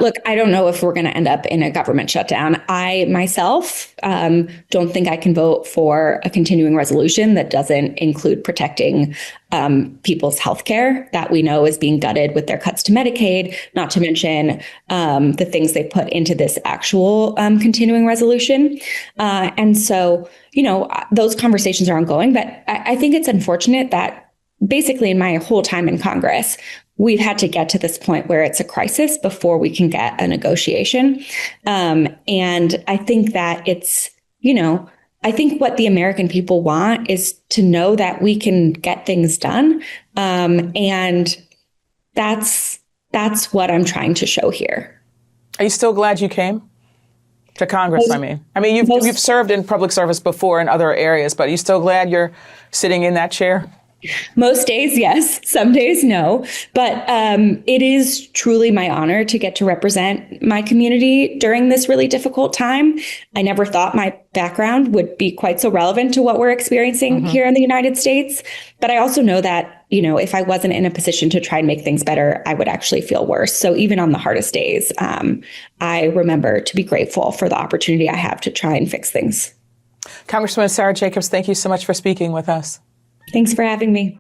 look, I don't know if we're going to end up in a government shutdown. I myself don't think I can vote for a continuing resolution that doesn't include protecting people's health care that we know is being gutted with their cuts to Medicaid, not to mention the things they put into this actual continuing resolution. And so, those conversations are ongoing. But I think it's unfortunate that basically in my whole time in Congress, we've had to get to this point where it's a crisis before we can get a negotiation. And I think that it's, I think what the American people want is to know that we can get things done. And that's what I'm trying to show here. Are you still glad you came to Congress? You've served in public service before in other areas, but are you still glad you're sitting in that chair? Most days, yes. Some days, no. But it is truly my honor to get to represent my community during this really difficult time. I never thought my background would be quite so relevant to what we're experiencing here in the United States. But I also know that, if I wasn't in a position to try and make things better, I would actually feel worse. So even on the hardest days, I remember to be grateful for the opportunity I have to try and fix things. Congresswoman Sarah Jacobs, thank you so much for speaking with us. Thanks for having me.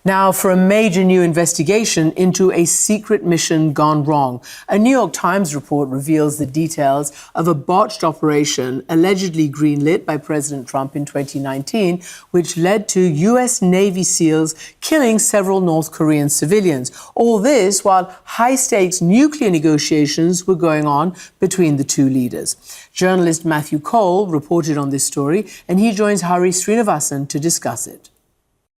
Now for a major new investigation into a secret mission gone wrong. A New York Times report reveals the details of a botched operation allegedly greenlit by President Trump in 2019, which led to U.S. Navy SEALs killing several North Korean civilians. All this while high-stakes nuclear negotiations were going on between the two leaders. Journalist Matthew Cole reported on this story, and he joins Hari Srinivasan to discuss it.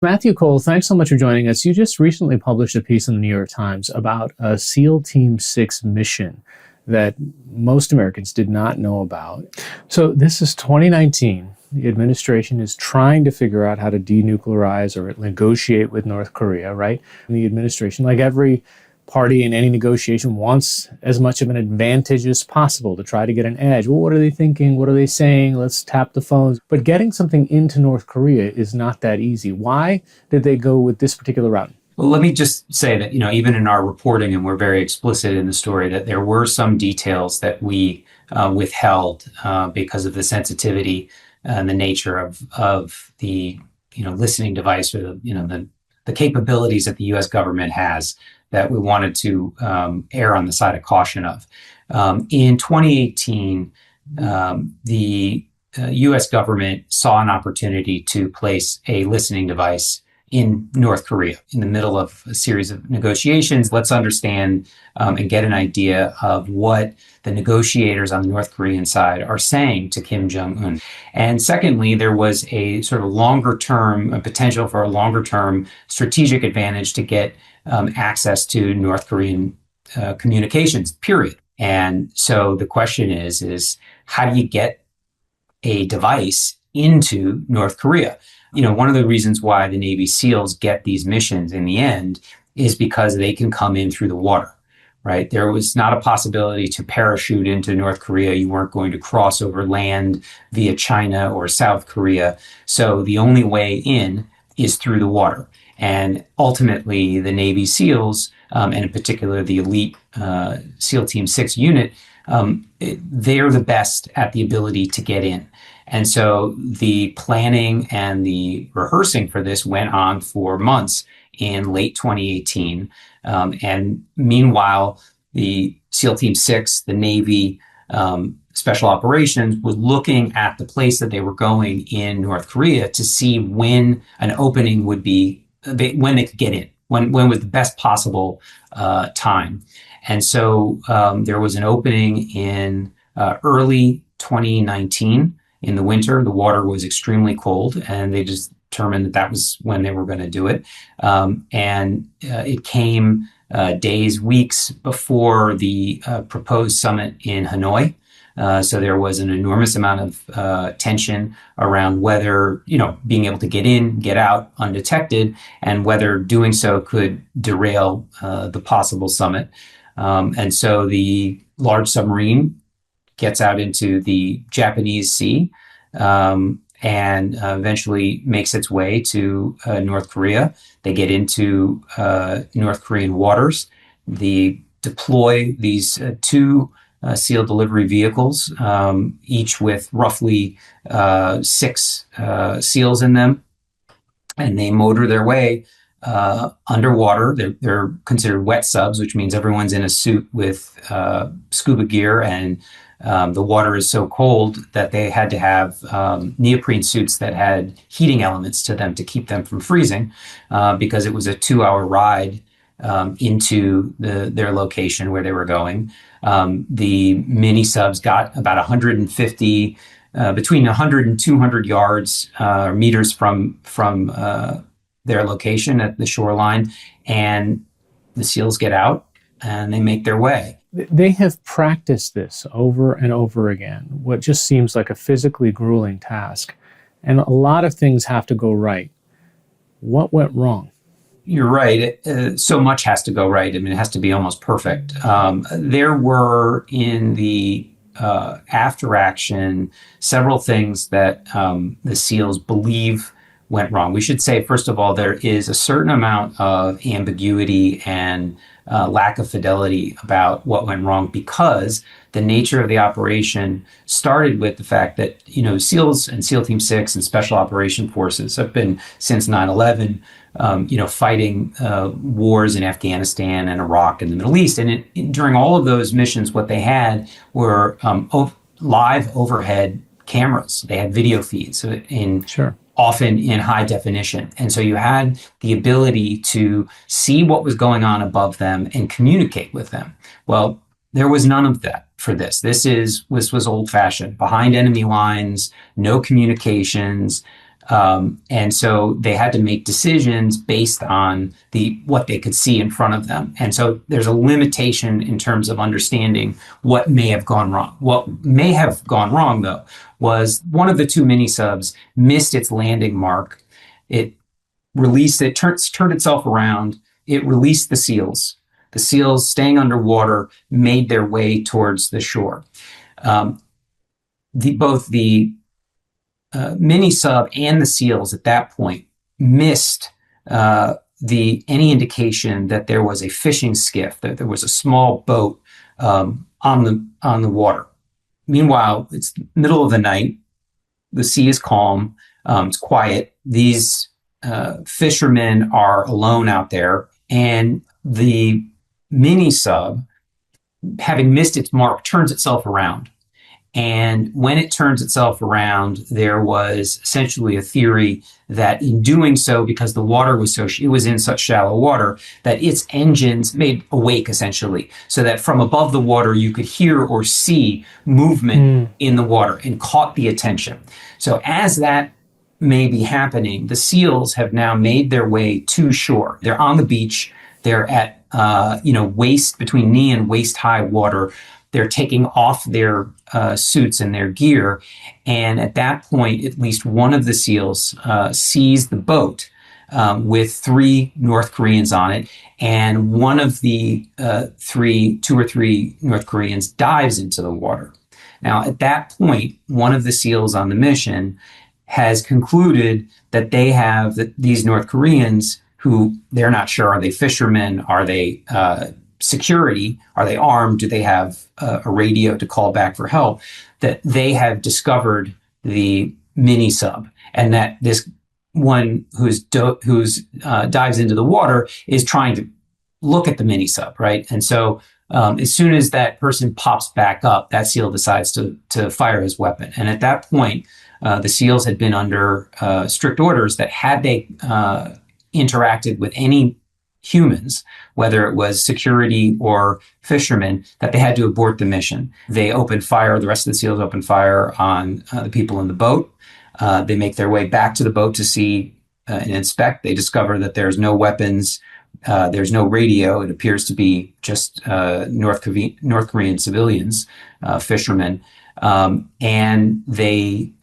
Matthew Cole, thanks so much for joining us. You just recently published a piece in the New York Times about a SEAL Team 6 mission that most Americans did not know about. So this is 2019. The administration is trying to figure out how to denuclearize or negotiate with North Korea, right? And the administration, like every party in any negotiation wants as much of an advantage as possible to try to get an edge. Well, what are they thinking? What are they saying? Let's tap the phones. But getting something into North Korea is not that easy. Why did they go with this particular route? Well, let me just say that, even in our reporting, and we're very explicit in the story, that there were some details that we withheld because of the sensitivity and the nature of the, listening device, or the capabilities that the U.S. government has, that we wanted to err on the side of caution of. In 2018, the U.S. government saw an opportunity to place a listening device in North Korea in the middle of a series of negotiations. Let's understand and get an idea of what the negotiators on the North Korean side are saying to Kim Jong-un. And secondly, there was a sort of a potential for a longer term strategic advantage to get access to North Korean communications, period. And so the question is how do you get a device into North Korea? One of the reasons why the Navy SEALs get these missions in the end is because they can come in through the water, right? There was not a possibility to parachute into North Korea. You weren't going to cross over land via China or South Korea. So the only way in is through the water. And ultimately, the Navy SEALs, and in particular the elite SEAL Team 6 unit, they're the best at the ability to get in. And so the planning and the rehearsing for this went on for months in late 2018. And meanwhile, the SEAL Team 6, the Navy Special Operations, was looking at the place that they were going in North Korea to see when an opening would be, when they could get in, when was the best possible time. And so there was an opening in early 2019. In the winter, the water was extremely cold, and they just determined that was when they were going to do it. And it came weeks before the proposed summit in Hanoi. So there was an enormous amount of tension around whether, being able to get in, get out undetected, and whether doing so could derail the possible summit. And so the large submarine gets out into the Japanese Sea and eventually makes its way to North Korea. They get into North Korean waters. They deploy these two SEAL delivery vehicles, each with roughly 6 SEALs in them. And they motor their way underwater. They're considered wet subs, which means everyone's in a suit with scuba gear, and the water is so cold that they had to have neoprene suits that had heating elements to them to keep them from freezing, because it was a 2-hour ride into their location where they were going. The mini subs got about 150, between 100 and 200 yards meters from their location at the shoreline, and the SEALs get out and they make their way. They have practiced this over and over again, what just seems like a physically grueling task. And a lot of things have to go right. What went wrong? You're right. So much has to go right. I mean, it has to be almost perfect. There were, in the after action, several things that the SEALs believe went wrong. We should say, first of all, there is a certain amount of ambiguity and lack of fidelity about what went wrong, because the nature of the operation started with the fact that, SEALs and SEAL Team 6 and Special Operation Forces have been, since 9/11, fighting wars in Afghanistan and Iraq and the Middle East. And during all of those missions, what they had were live overhead cameras. They had video feeds often in high definition. And so you had the ability to see what was going on above them and communicate with them. Well, there was none of that for this. This was old fashioned, behind enemy lines, no communications. And so they had to make decisions based on what they could see in front of them. And so there's a limitation in terms of understanding what may have gone wrong. What may have gone wrong, though, was one of the two mini subs missed its landing mark. It turned itself around. It released the SEALs. The SEALs, staying underwater, made their way towards the shore. Both the mini sub and the SEALs at that point missed any indication that there was a fishing skiff, that there was a small boat on the water. Meanwhile, it's the middle of the night. The sea is calm. It's quiet. These fishermen are alone out there, and the mini sub, having missed its mark, turns itself around. And when it turns itself around, there was essentially a theory that in doing so, because the water was it was in such shallow water, that its engines made a wake essentially, so that from above the water you could hear or see movement in the water, and caught the attention. So as that may be happening, the SEALs have now made their way to shore. They're on the beach. They're at waist, between knee and waist high water. They're taking off their suits and their gear. And at that point, at least one of the SEALs sees the boat with 3 North Koreans on it. And one of the 2 or 3 North Koreans dives into the water. Now, at that point, one of the SEALs on the mission has concluded that they have these North Koreans, who they're not sure, are they fishermen? Are they security? Are they armed? Do they have a radio to call back for help? That they have discovered the mini sub, and that this one who's dives into the water is trying to look at the mini sub, right? And so as soon as that person pops back up, that SEAL decides to fire his weapon. And at that point, the SEALs had been under strict orders that had they interacted with any humans, whether it was security or fishermen, that they had to abort the mission. They opened fire, the rest of the SEALs opened fire on the people in the boat. They make their way back to the boat to see and inspect. They discover that there's no weapons, there's no radio. It appears to be just North Korean civilians, fishermen. And they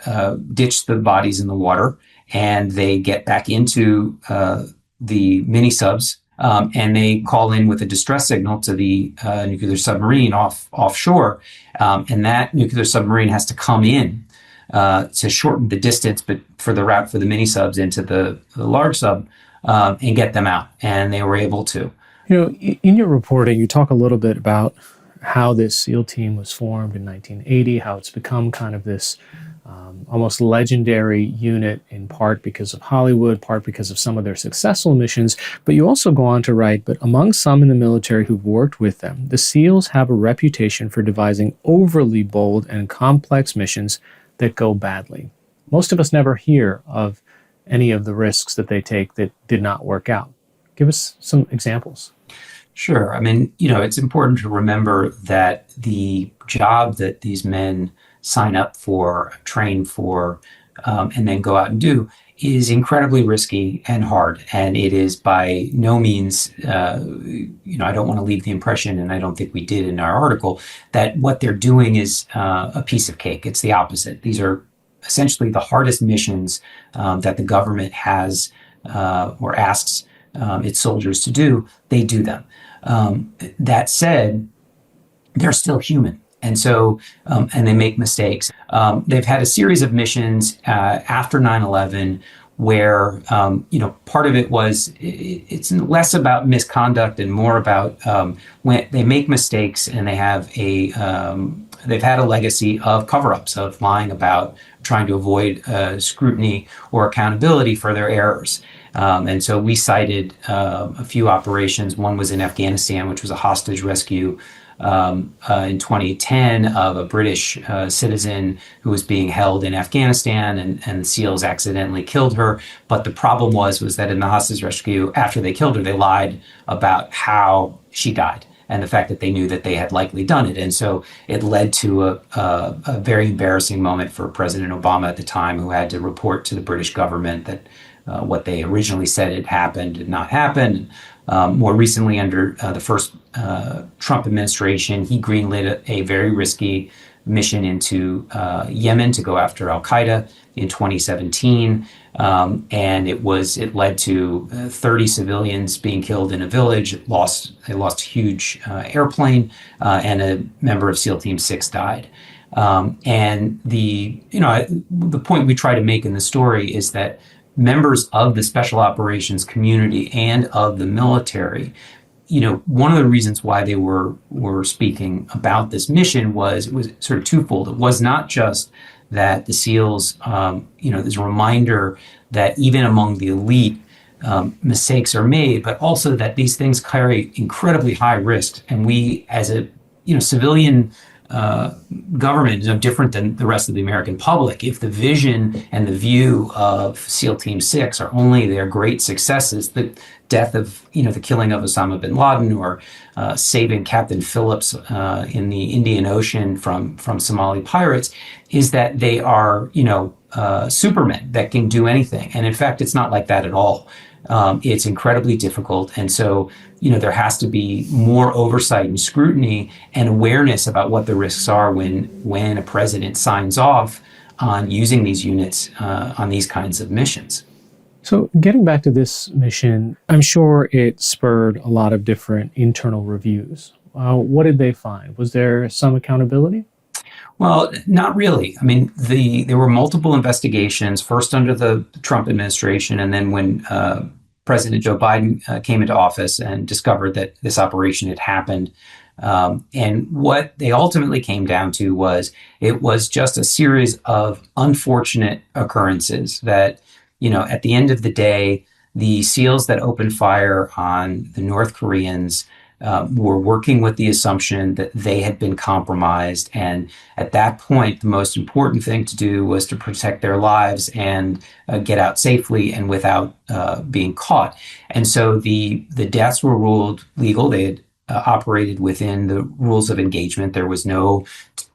ditch the bodies in the water, and they get back into the mini subs. And they call in with a distress signal to the nuclear submarine offshore. And that nuclear submarine has to come in to shorten the distance, but for the route for the mini subs into the large sub, and get them out. And they were able to. In your reporting, you talk a little bit about how this SEAL team was formed in 1980, how it's become kind of this almost legendary unit, in part because of Hollywood, part because of some of their successful missions. But you also go on to write, but among some in the military who've worked with them, the SEALs have a reputation for devising overly bold and complex missions that go badly. Most of us never hear of any of the risks that they take that did not work out. Give us some examples. Sure. I mean, it's important to remember that the job that these men sign up for, train for, and then go out and do is incredibly risky and hard. And it is by no means, I don't want to leave the impression, and I don't think we did in our article, that what they're doing is a piece of cake. It's the opposite. These are essentially the hardest missions that the government has or asks its soldiers to do. They do them. That said, they're still human. And so, and they make mistakes. They've had a series of missions after 9/11 where, part of it was, it's less about misconduct and more about when they make mistakes, and they have they've had a legacy of cover-ups, of lying about, trying to avoid scrutiny or accountability for their errors. And so we cited a few operations. One was in Afghanistan, which was a hostage rescue in 2010 of a British citizen who was being held in Afghanistan, and the SEALs accidentally killed her. But the problem was that in the hostage rescue, after they killed her, they lied about how she died and the fact that they knew that they had likely done it. And so it led to a very embarrassing moment for President Obama at the time, who had to report to the British government that what they originally said had happened did not happen. More recently, under the first Trump administration, he greenlit a very risky mission into Yemen to go after al-Qaeda. in 2017, and it led to 30 civilians being killed in a village. They lost a huge airplane, and a member of SEAL Team 6 died. And the point we try to make in the story is that members of the special operations community and of the military, one of the reasons why they were speaking about this mission was sort of twofold. It was not just that the SEALs, there's a reminder that even among the elite, mistakes are made, but also that these things carry incredibly high risk. And we, as a civilian government, is no different than the rest of the American public. If the vision and the view of SEAL Team 6 are only their great successes, the death of, the killing of Osama bin Laden, or saving Captain Phillips in the Indian Ocean from Somali pirates, is that they are, supermen that can do anything. And in fact, it's not like that at all. It's incredibly difficult. And so, there has to be more oversight and scrutiny and awareness about what the risks are when a president signs off on using these units on these kinds of missions. So getting back to this mission, I'm sure it spurred a lot of different internal reviews. What did they find? Was there some accountability? Well, not really. I mean, there were multiple investigations, first under the Trump administration, and then when President Joe Biden came into office and discovered that this operation had happened. And what they ultimately came down to was it was just a series of unfortunate occurrences that, at the end of the day, the SEALs that opened fire on the North Koreans were working with the assumption that they had been compromised. And at that point, the most important thing to do was to protect their lives and get out safely and without being caught. And so the deaths were ruled legal. They had operated within the rules of engagement. There was no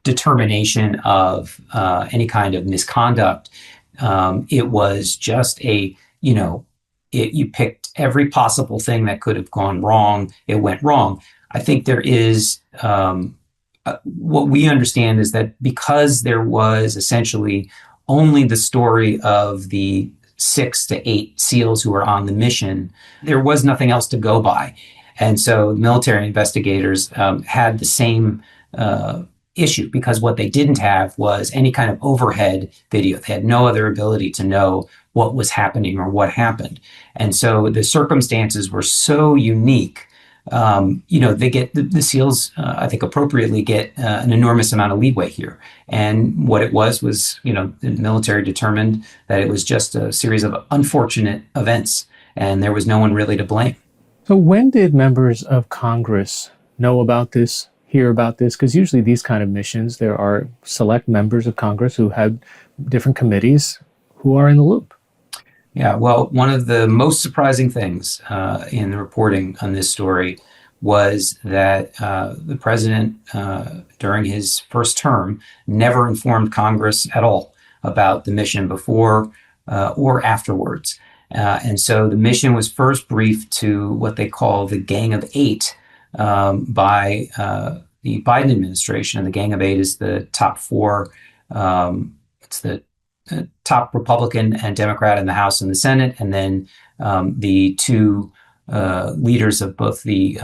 determination of any kind of misconduct. It was just you picked every possible thing that could have gone wrong. It went wrong. I think there is, what we understand is that because there was essentially only the story of the 6 to 8 SEALs who were on the mission, there was nothing else to go by. And so military investigators had the same issue, because what they didn't have was any kind of overhead video. They had no other ability to know what was happening or what happened. And so the circumstances were so unique. They get the SEALs, I think appropriately get an enormous amount of leeway here. And what it was, the military determined that it was just a series of unfortunate events, and there was no one really to blame. So when did members of Congress know about this, hear about this? Because usually these kind of missions, there are select members of Congress who have different committees who are in the loop. Yeah, well, one of the most surprising things in the reporting on this story was that the president, during his first term, never informed Congress at all about the mission before or afterwards. And so the mission was first briefed to what they call the Gang of Eight by the Biden administration. And the Gang of Eight is the top 4. It's the top Republican and Democrat in the House and the Senate, and then the 2 leaders of both the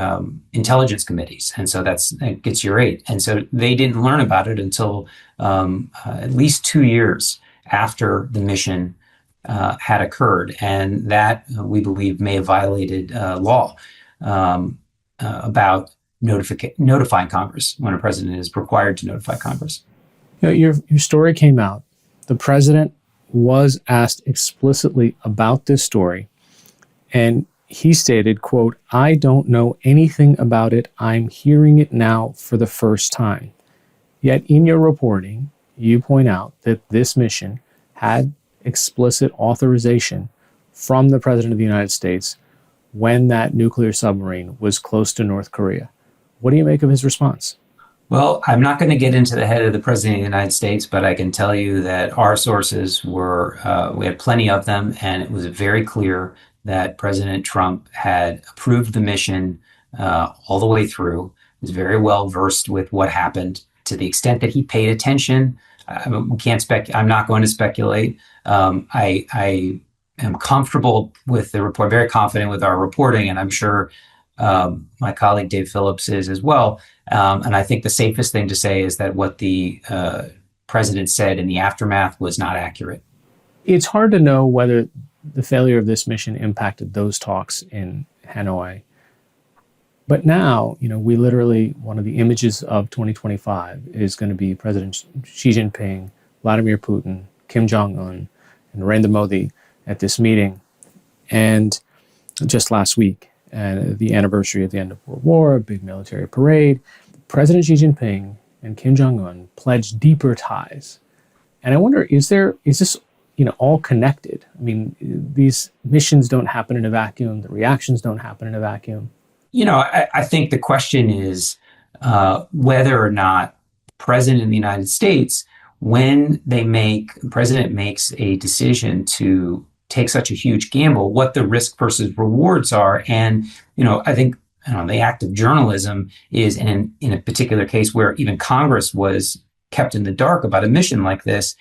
intelligence committees. And so that gets your 8. And so they didn't learn about it until at least 2 years after the mission had occurred. And that, we believe, may have violated law about notifying Congress when a president is required to notify Congress. Your story came out. The president was asked explicitly about this story, and he stated, quote, "I don't know anything about it. I'm hearing it now for the first time." Yet in your reporting, you point out that this mission had explicit authorization from the President of the United States when that nuclear submarine was close to North Korea. What do you make of his response? Well, I'm not going to get into the head of the President of the United States, but I can tell you that our sources were, we had plenty of them, and it was very clear that President Trump had approved the mission all the way through, was very well versed with what happened. To the extent that he paid attention we can't I'm not going to speculate. I am comfortable with the report, very confident with our reporting, and I'm sure my colleague Dave Phillips is as well. And I think the safest thing to say is that what the president said in the aftermath was not accurate. It's hard to know whether the failure of this mission impacted those talks in Hanoi. But now, we literally, one of the images of 2025 is going to be President Xi Jinping, Vladimir Putin, Kim Jong-un, and Narendra Modi at this meeting. And just last week, the anniversary of the end of World War, a big military parade, President Xi Jinping and Kim Jong-un pledged deeper ties. And I wonder, is this all connected? I mean, these missions don't happen in a vacuum. The reactions don't happen in a vacuum. I think the question is whether or not the president of the United States, when the president makes a decision to take such a huge gamble, what the risk versus rewards are. And, I think the act of journalism is in a particular case where even Congress was kept in the dark about a mission like this.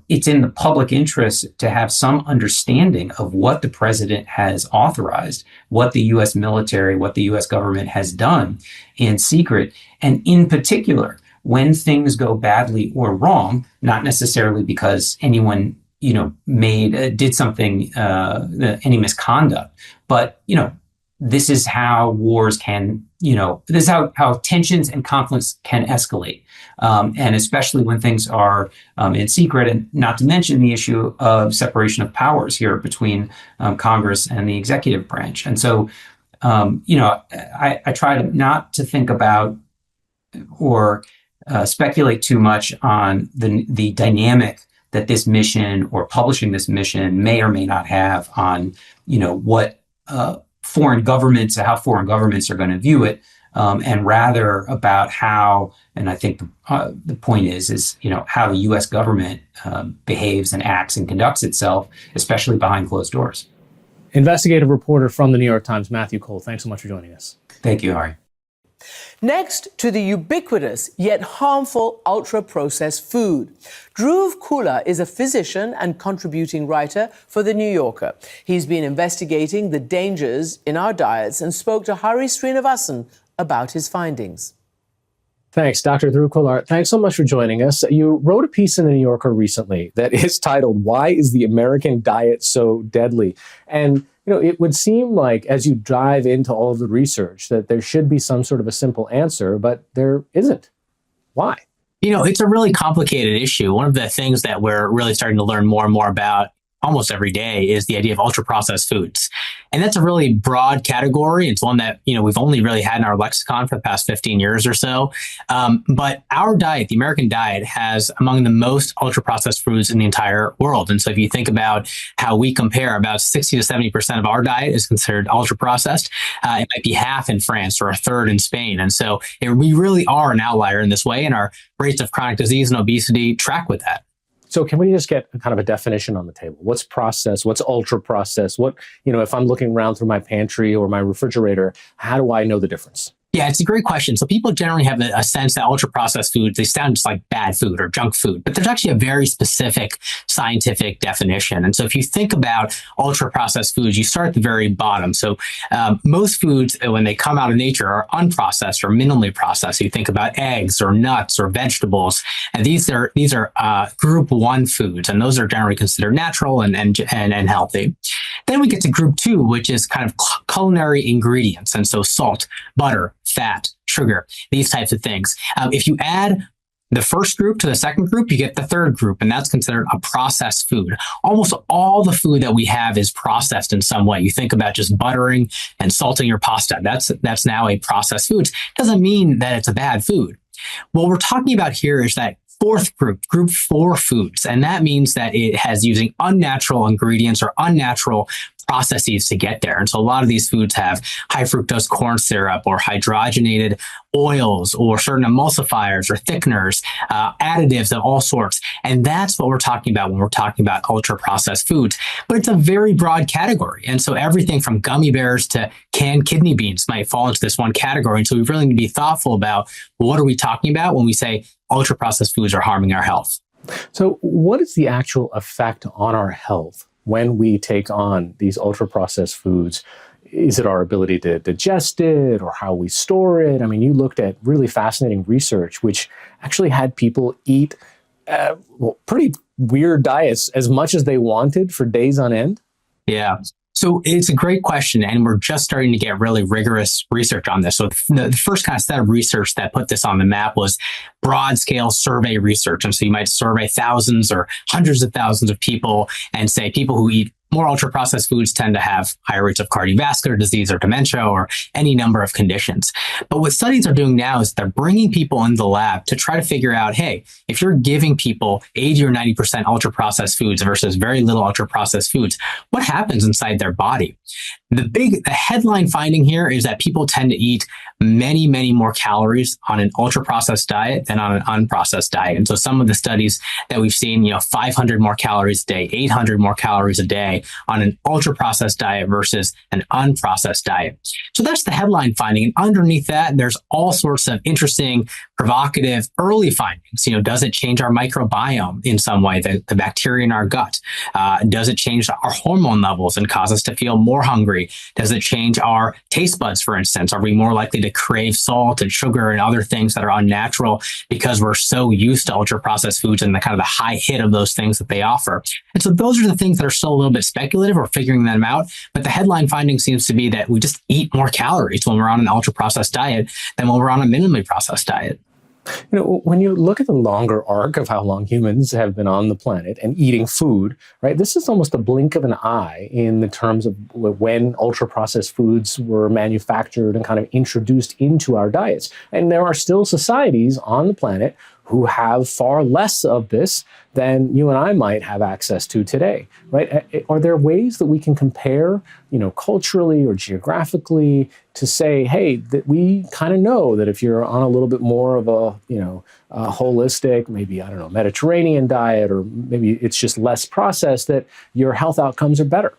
It's in the public interest to have some understanding of what the president has authorized, what the U.S. military, what the U.S. government has done in secret. And in particular, when things go badly or wrong, not necessarily because anyone, did something, any misconduct, but, this is how wars can, this is how tensions and conflicts can escalate. And especially when things are in secret, and not to mention the issue of separation of powers here between Congress and the executive branch. And so, I try not to think about or speculate too much on the dynamic that this mission or publishing this mission may or may not have on, what how foreign governments are going to view it, and rather about how, and I think the point is how the U.S. government behaves and acts and conducts itself, especially behind closed doors. Investigative reporter from the New York Times, Matthew Cole, thanks so much for joining us. Thank you, Hari. Next to the ubiquitous yet harmful ultra-processed food. Dhruv Kula is a physician and contributing writer for The New Yorker. He's been investigating the dangers in our diets and spoke to Hari Srinivasan about his findings. Thanks, Dr. Dhruv Kula. Thanks so much for joining us. You wrote a piece in The New Yorker recently that is titled, "Why is the American Diet So Deadly?" And it would seem like as you dive into all of the research that there should be some sort of a simple answer, but there isn't. Why? It's a really complicated issue. One of the things that we're really starting to learn more and more about almost every day is the idea of ultra-processed foods. And that's a really broad category. It's one that, we've only really had in our lexicon for the past 15 years or so. But our diet, the American diet, has among the most ultra-processed foods in the entire world. And so if you think about how we compare, about 60 to 70% of our diet is considered ultra-processed. It might be half in France or a third in Spain. And so we really are an outlier in this way, and our rates of chronic disease and obesity track with that. So can we just get a kind of a definition on the table? What's processed? What's ultra processed? What, if I'm looking around through my pantry or my refrigerator, how do I know the difference? Yeah, it's a great question. So people generally have a sense that ultra-processed foods, they sound just like bad food or junk food, but there's actually a very specific scientific definition. And so if you think about ultra-processed foods, you start at the very bottom. So most foods, when they come out of nature, are unprocessed or minimally processed. So you think about eggs or nuts or vegetables, and these are group 1 foods, and those are generally considered natural and healthy. Then we get to group 2, which is kind of culinary ingredients. And so salt, butter, fat, sugar, these types of things. If you add the first group to the second group, you get the third group, and that's considered a processed food. Almost all the food that we have is processed in some way. You think about just buttering and salting your pasta. That's now a processed food. Doesn't mean that it's a bad food. What we're talking about here is that fourth group 4 foods. And that means that it has using unnatural ingredients or unnatural processes to get there. And so a lot of these foods have high fructose corn syrup or hydrogenated oils or certain emulsifiers or thickeners, additives of all sorts. And that's what we're talking about when we're talking about ultra processed foods. But it's a very broad category. And so everything from gummy bears to canned kidney beans might fall into this one category. And so we really need to be thoughtful about what are we talking about when we say ultra processed foods are harming our health. So what is the actual effect on our health when we take on these ultra-processed foods? Is it our ability to digest it or how we store it? I mean, you looked at really fascinating research, which actually had people eat pretty weird diets as much as they wanted for days on end. Yeah. So it's a great question, and we're just starting to get really rigorous research on this. So the first kind of set of research that put this on the map was broad-scale survey research. And so you might survey thousands or hundreds of thousands of people and say people who eat more ultra-processed foods tend to have higher rates of cardiovascular disease or dementia or any number of conditions. But what studies are doing now is they're bringing people into the lab to try to figure out, hey, if you're giving people 80 or 90% ultra-processed foods versus very little ultra-processed foods, what happens inside their body? The headline finding here is that people tend to eat many, many more calories on an ultra-processed diet than on an unprocessed diet. And so some of the studies that we've seen, 500 more calories a day, 800 more calories a day on an ultra-processed diet versus an unprocessed diet. So that's the headline finding. And underneath that, there's all sorts of interesting, provocative early findings. Does it change our microbiome in some way, the bacteria in our gut? Does it change our hormone levels and cause us to feel more hungry? Does it change our taste buds, for instance? Are we more likely to crave salt and sugar and other things that are unnatural because we're so used to ultra-processed foods and the kind of the high hit of those things that they offer? And so those are the things that are still a little bit speculative. We're figuring them out. But the headline finding seems to be that we just eat more calories when we're on an ultra-processed diet than when we're on a minimally processed diet. When you look at the longer arc of how long humans have been on the planet and eating food, right, this is almost a blink of an eye in the terms of when ultra-processed foods were manufactured and kind of introduced into our diets. And there are still societies on the planet who have far less of this than you and I might have access to today, right? Are there ways that we can compare, culturally or geographically to say, hey, that we kind of know that if you're on a little bit more of a holistic, maybe, Mediterranean diet, or maybe it's just less processed, that your health outcomes are better?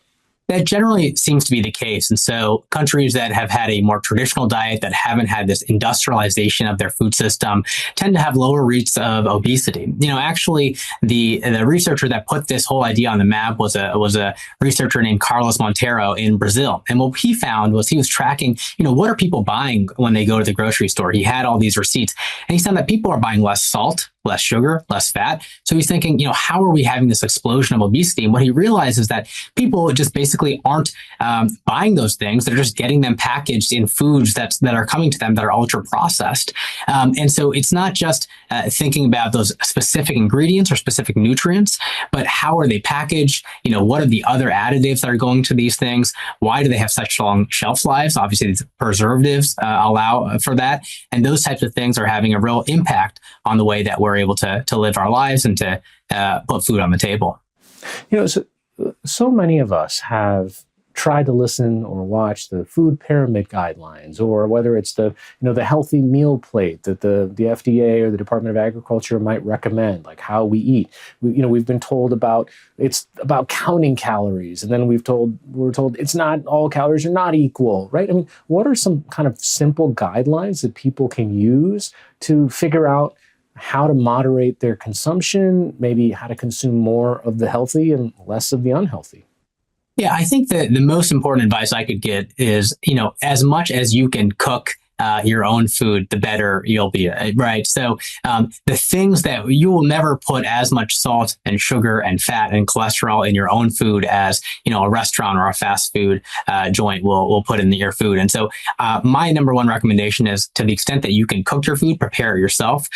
That generally seems to be the case. And so countries that have had a more traditional diet, that haven't had this industrialization of their food system, tend to have lower rates of obesity. Actually, the researcher that put this whole idea on the map was a researcher named Carlos Monteiro in Brazil. And what he found was he was tracking, what are people buying when they go to the grocery store? He had all these receipts, and he found that people are buying less salt, less sugar, less fat. So he's thinking, how are we having this explosion of obesity? And what he realized is that people just basically aren't buying those things. They're just getting them packaged in foods that are coming to them that are ultra processed. And so it's not just thinking about those specific ingredients or specific nutrients, but how are they packaged? What are the other additives that are going to these things? Why do they have such long shelf lives? Obviously, these preservatives allow for that. And those types of things are having a real impact on the way that we're able to live our lives and to put food on the table. So many of us have tried to listen or watch the food pyramid guidelines, or whether it's the healthy meal plate that the FDA or the Department of Agriculture might recommend, like how we eat. We've been told it's about counting calories, and then we're told it's not, all calories are not equal, right? I mean, what are some kind of simple guidelines that people can use to figure out how to moderate their consumption, maybe how to consume more of the healthy and less of the unhealthy? Yeah, I think that the most important advice I could get is, as much as you can cook your own food, the better you'll be, right? So the things that you will never put as much salt and sugar and fat and cholesterol in your own food as, a restaurant or a fast food joint will put in your food. And so my number one recommendation is, to the extent that you can cook your food, prepare it yourself,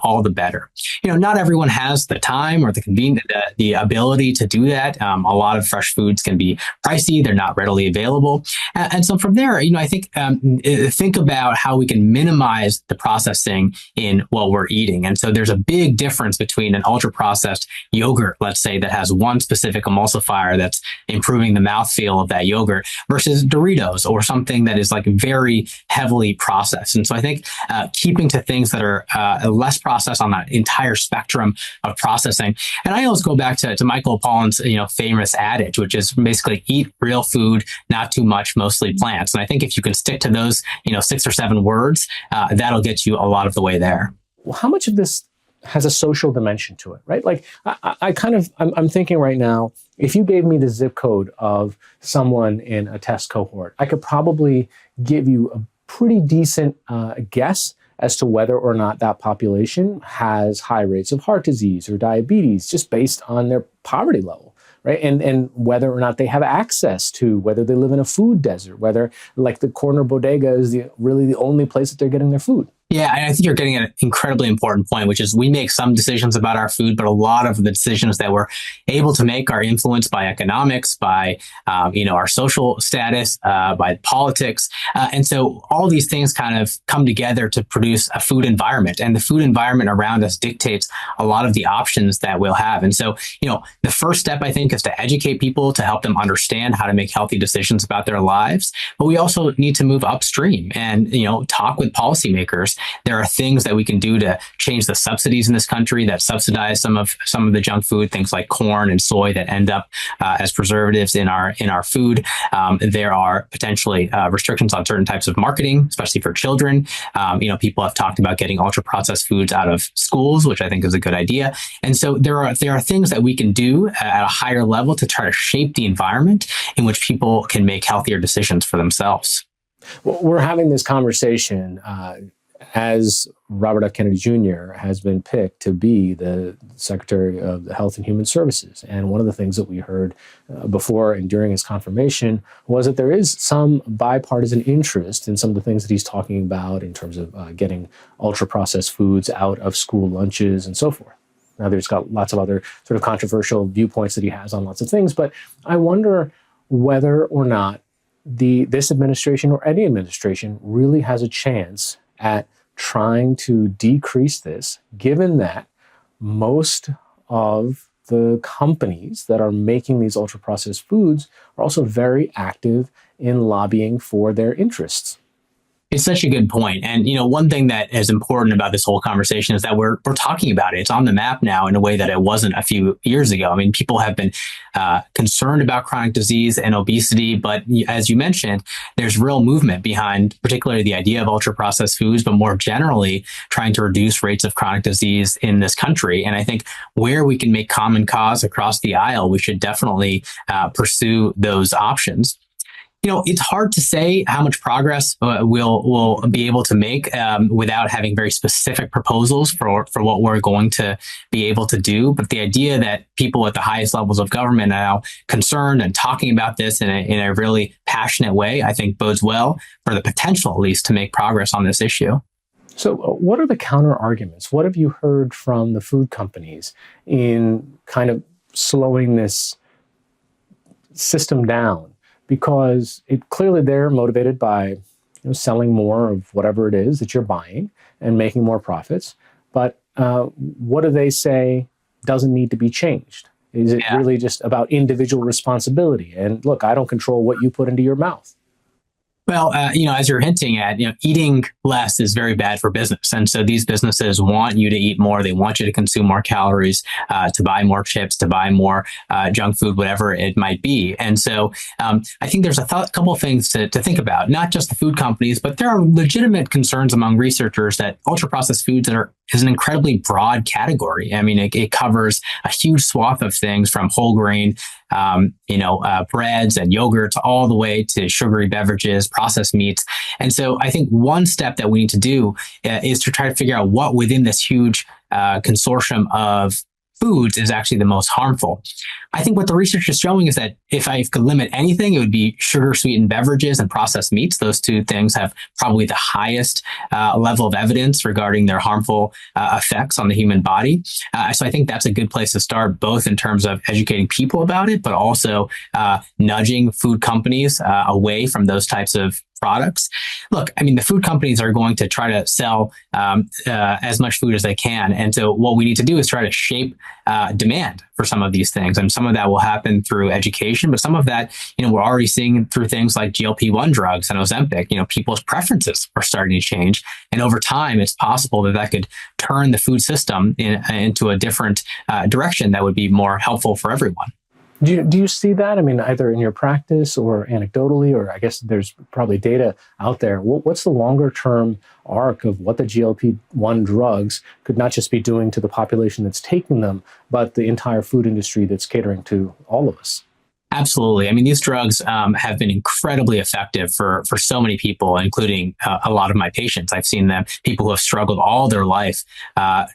all the better. Not everyone has the time or the convenience, the ability to do that. A lot of fresh foods can be pricey. They're not readily available. And so from there, I think about out how we can minimize the processing in what we're eating. And so there's a big difference between an ultra processed yogurt, let's say, that has one specific emulsifier that's improving the mouthfeel of that yogurt versus Doritos or something that is like very heavily processed. And so I think keeping to things that are less processed on that entire spectrum of processing. And I always go back to Michael Pollan's famous adage, which is basically eat real food, not too much, mostly plants. And I think if you can stick to those 6 or 7 words, that'll get you a lot of the way there. Well, how much of this has a social dimension to it, right? Like I'm thinking right now, if you gave me the zip code of someone in a test cohort, I could probably give you a pretty decent guess as to whether or not that population has high rates of heart disease or diabetes, just based on their poverty level, right? And whether or not they have access to, whether they live in a food desert, whether like the corner bodega is really the only place that they're getting their food. Yeah, I think you're getting an incredibly important point, which is we make some decisions about our food, but a lot of the decisions that we're able to make are influenced by economics, by our social status, by politics, and so all these things kind of come together to produce a food environment, and the food environment around us dictates a lot of the options that we'll have. And so the first step, I think, is to educate people, to help them understand how to make healthy decisions about their lives. But we also need to move upstream and talk with policymakers. There are things that we can do to change the subsidies in this country that subsidize some of the junk food, things like corn and soy that end up as preservatives in our food. There are potentially restrictions on certain types of marketing, especially for children. People have talked about getting ultra processed foods out of schools, which I think is a good idea. And so there are things that we can do at a higher level to try to shape the environment in which people can make healthier decisions for themselves. Well, we're having this conversation as Robert F. Kennedy Jr. has been picked to be the Secretary of Health and Human Services. And one of the things that we heard before and during his confirmation was that there is some bipartisan interest in some of the things that he's talking about in terms of getting ultra-processed foods out of school lunches and so forth. Now, there's got lots of other sort of controversial viewpoints that he has on lots of things, but I wonder whether or not this administration or any administration really has a chance at trying to decrease this, given that most of the companies that are making these ultra-processed foods are also very active in lobbying for their interests. It's such a good point. And, one thing that is important about this whole conversation is that we're talking about it. It's on the map now in a way that it wasn't a few years ago. I mean, people have been concerned about chronic disease and obesity, but as you mentioned, there's real movement behind particularly the idea of ultra-processed foods, but more generally trying to reduce rates of chronic disease in this country. And I think where we can make common cause across the aisle, we should definitely pursue those options. It's hard to say how much progress we'll be able to make without having very specific proposals for what we're going to be able to do. But the idea that people at the highest levels of government are now concerned and talking about this in a really passionate way, I think bodes well for the potential, at least, to make progress on this issue. So what are the counter arguments? What have you heard from the food companies in kind of slowing this system down? Because clearly they're motivated by selling more of whatever it is that you're buying and making more profits. But what do they say doesn't need to be changed? Is it really just about individual responsibility? And look, I don't control what you put into your mouth. Well, as you're hinting at, eating less is very bad for business. And so these businesses want you to eat more. They want you to consume more calories, to buy more chips, to buy more junk food, whatever it might be. And so I think there's a couple of things to think about, not just the food companies, but there are legitimate concerns among researchers that ultra-processed foods is an incredibly broad category. I mean, it covers a huge swath of things from whole grain, breads and yogurts, all the way to sugary beverages, processed meats. And so I think one step that we need to do is to try to figure out what within this huge consortium of foods is actually the most harmful. I think what the research is showing is that if I could limit anything, it would be sugar-sweetened beverages and processed meats. Those two things have probably the highest level of evidence regarding their harmful effects on the human body. So I think that's a good place to start, both in terms of educating people about it, but also nudging food companies away from those types of products. Look, I mean, the food companies are going to try to sell as much food as they can. And so what we need to do is try to shape demand for some of these things. And some of that will happen through education, but some of that, we're already seeing through things like GLP-1 drugs and Ozempic. People's preferences are starting to change. And over time, it's possible that could turn the food system into a different direction that would be more helpful for everyone. Do you see that? I mean, either in your practice or anecdotally, or I guess there's probably data out there. What's the longer term arc of what the GLP-1 drugs could not just be doing to the population that's taking them, but the entire food industry that's catering to all of us? Absolutely. I mean, these drugs have been incredibly effective for so many people, including a lot of my patients. I've seen them, people who have struggled all their life,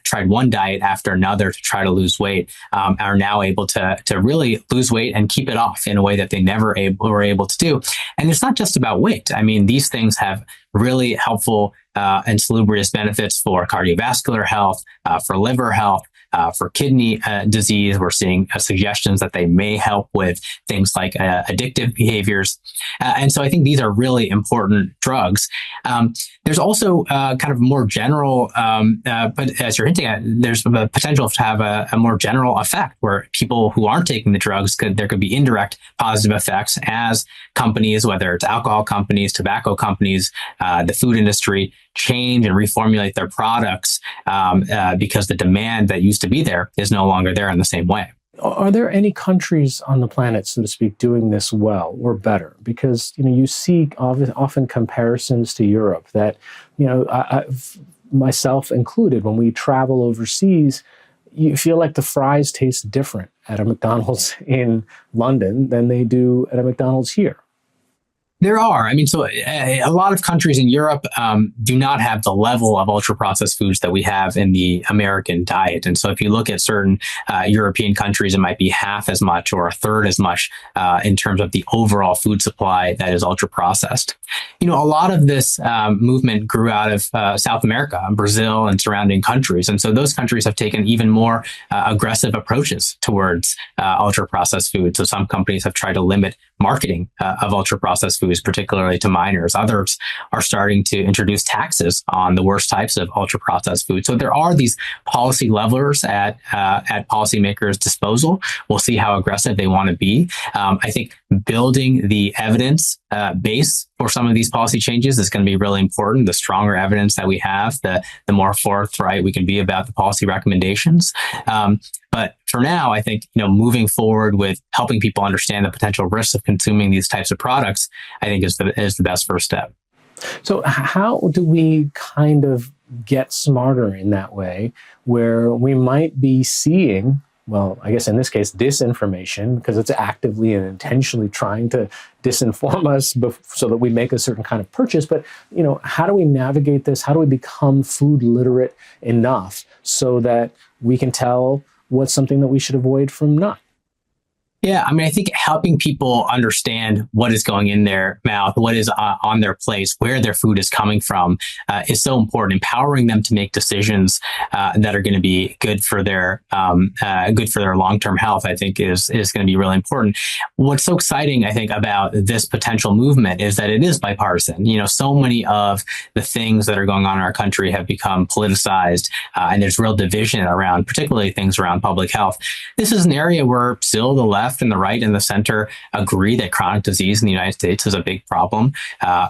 tried one diet after another to try to lose weight, are now able to really lose weight and keep it off in a way that they never were able to do. And it's not just about weight. I mean, these things have really helpful and salubrious benefits for cardiovascular health, for liver health, for kidney disease. We're seeing suggestions that they may help with things like addictive behaviors. And so I think these are really important drugs. There's also kind of more general, but as you're hinting at, there's a potential to have a more general effect where people who aren't taking the drugs, there could be indirect positive effects as companies, whether it's alcohol companies, tobacco companies, the food industry, change and reformulate their products because the demand that used to be there is no longer there in the same way. Are there any countries on the planet, so to speak, doing this well or better? Because you see often comparisons to Europe that I, myself included, when we travel overseas, you feel like the fries taste different at a McDonald's in London than they do at a McDonald's here. There are. I mean, so a lot of countries in Europe do not have the level of ultra-processed foods that we have in the American diet. And so if you look at certain European countries, it might be half as much or a third as much in terms of the overall food supply that is ultra-processed. A lot of this movement grew out of South America, Brazil, and surrounding countries. And so those countries have taken even more aggressive approaches towards ultra-processed foods. So some companies have tried to limit marketing of ultra-processed foods, particularly to minors. Others are starting to introduce taxes on the worst types of ultra-processed food. So there are these policy levers at policymakers' disposal. We'll see how aggressive they want to be. I think building the evidence base for some of these policy changes is going to be really important. The stronger evidence that we have, the more forthright we can be about the policy recommendations. But for now, I think, moving forward with helping people understand the potential risks of consuming these types of products, I think is the best first step. So how do we kind of get smarter in that way where we might be seeing, well, I guess in this case, disinformation, because it's actively and intentionally trying to disinform us so that we make a certain kind of purchase. But, how do we navigate this? How do we become food literate enough so that we can tell what's something that we should avoid from not? Yeah, I mean, I think helping people understand what is going in their mouth, what is on their plates, where their food is coming from is so important. Empowering them to make decisions that are going to be good for their long-term health, I think, is going to be really important. What's so exciting, I think, about this potential movement is that it is bipartisan. So many of the things that are going on in our country have become politicized, and there's real division around, particularly things around public health. This is an area where still the left and the right and the center agree that chronic disease in the United States is a big problem.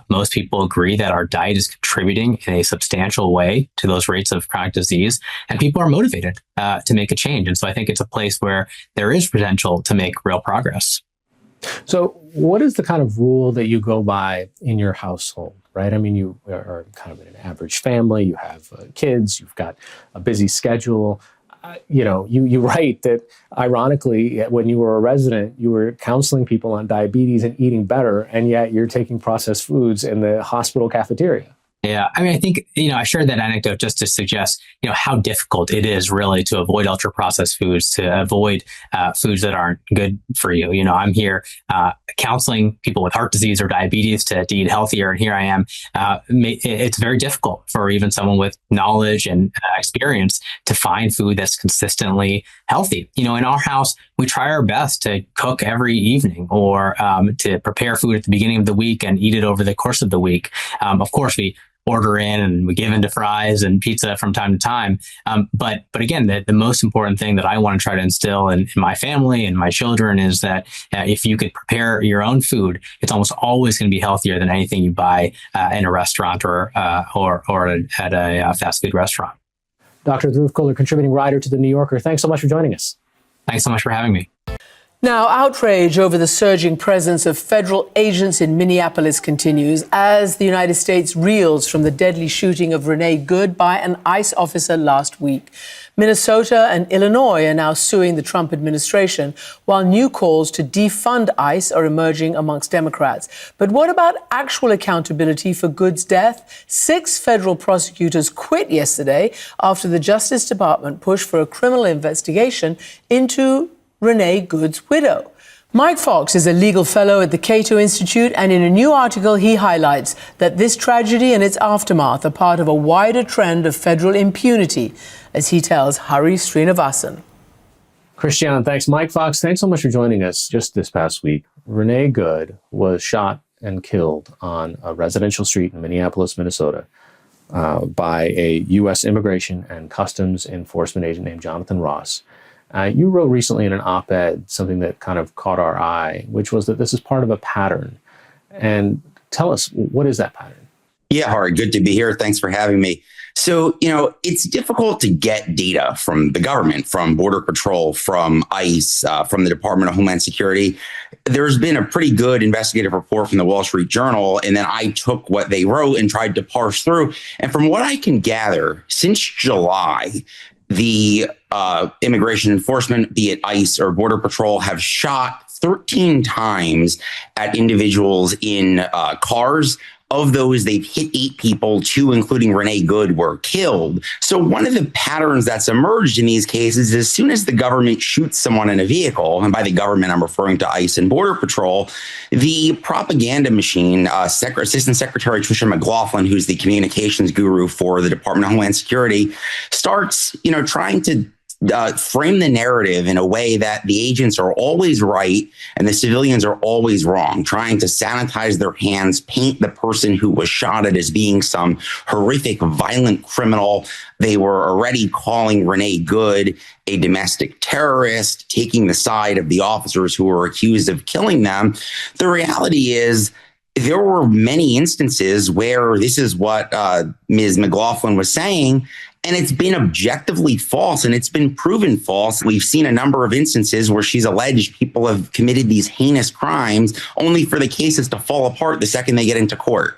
Most people agree that our diet is contributing in a substantial way to those rates of chronic disease, and people are motivated to make a change. And so I think it's a place where there is potential to make real progress. So what is the kind of rule that you go by in your household, right? I mean, you are kind of an average family, you have kids, you've got a busy schedule. You write that, ironically, when you were a resident, you were counseling people on diabetes and eating better, and yet you're taking processed foods in the hospital cafeteria. Yeah, I mean, I think, I shared that anecdote just to suggest, how difficult it is really to avoid ultra processed foods, to avoid foods that aren't good for you. I'm here counseling people with heart disease or diabetes to eat healthier. And here I am. It's very difficult for even someone with knowledge and experience to find food that's consistently healthy. In our house, we try our best to cook every evening or to prepare food at the beginning of the week and eat it over the course of the week. Of course, we order in and we give into fries and pizza from time to time. But again, the most important thing that I want to try to instill in my family and my children is that if you could prepare your own food, it's almost always going to be healthier than anything you buy in a restaurant or at a fast food restaurant. Dr. Dhruv Kohler, contributing writer to The New Yorker. Thanks so much for joining us. Thanks so much for having me. Now, outrage over the surging presence of federal agents in Minneapolis continues as the United States reels from the deadly shooting of Renee Good by an ICE officer last week. Minnesota and Illinois are now suing the Trump administration, while new calls to defund ICE are emerging amongst Democrats. But what about actual accountability for Good's death? 6 federal prosecutors quit yesterday after the Justice Department pushed for a criminal investigation into Renee Good's widow. Mike Fox is a legal fellow at the Cato Institute, and in a new article, he highlights that this tragedy and its aftermath are part of a wider trend of federal impunity, as he tells Hari Srinivasan. Christian, thanks. Mike Fox, thanks so much for joining us. Just this past week, Renee Good was shot and killed on a residential street in Minneapolis, Minnesota, by a U.S. Immigration and Customs Enforcement agent named Jonathan Ross. You wrote recently in an op-ed something that kind of caught our eye, which was that this is part of a pattern. And tell us, what is that pattern? Yeah, Hari, good to be here. Thanks for having me. So, it's difficult to get data from the government, from Border Patrol, from ICE, from the Department of Homeland Security. There's been a pretty good investigative report from the Wall Street Journal, and then I took what they wrote and tried to parse through. And from what I can gather, since July, the immigration enforcement, be it ICE or Border Patrol, have shot 13 times at individuals in cars. Of those, they've hit 8 people, 2, including Renee Good, were killed. So one of the patterns that's emerged in these cases is as soon as the government shoots someone in a vehicle, and by the government, I'm referring to ICE and Border Patrol, the propaganda machine, Assistant Secretary Tricia McLaughlin, who's the communications guru for the Department of Homeland Security, starts, trying to frame the narrative in a way that the agents are always right and the civilians are always wrong, trying to sanitize their hands, paint the person who was shot at as being some horrific, violent criminal. They were already calling Renee Good a domestic terrorist, taking the side of the officers who were accused of killing them. The reality is, there were many instances where this is what Ms. McLaughlin was saying, and it's been objectively false, and it's been proven false. We've seen a number of instances where she's alleged people have committed these heinous crimes only for the cases to fall apart the second they get into court.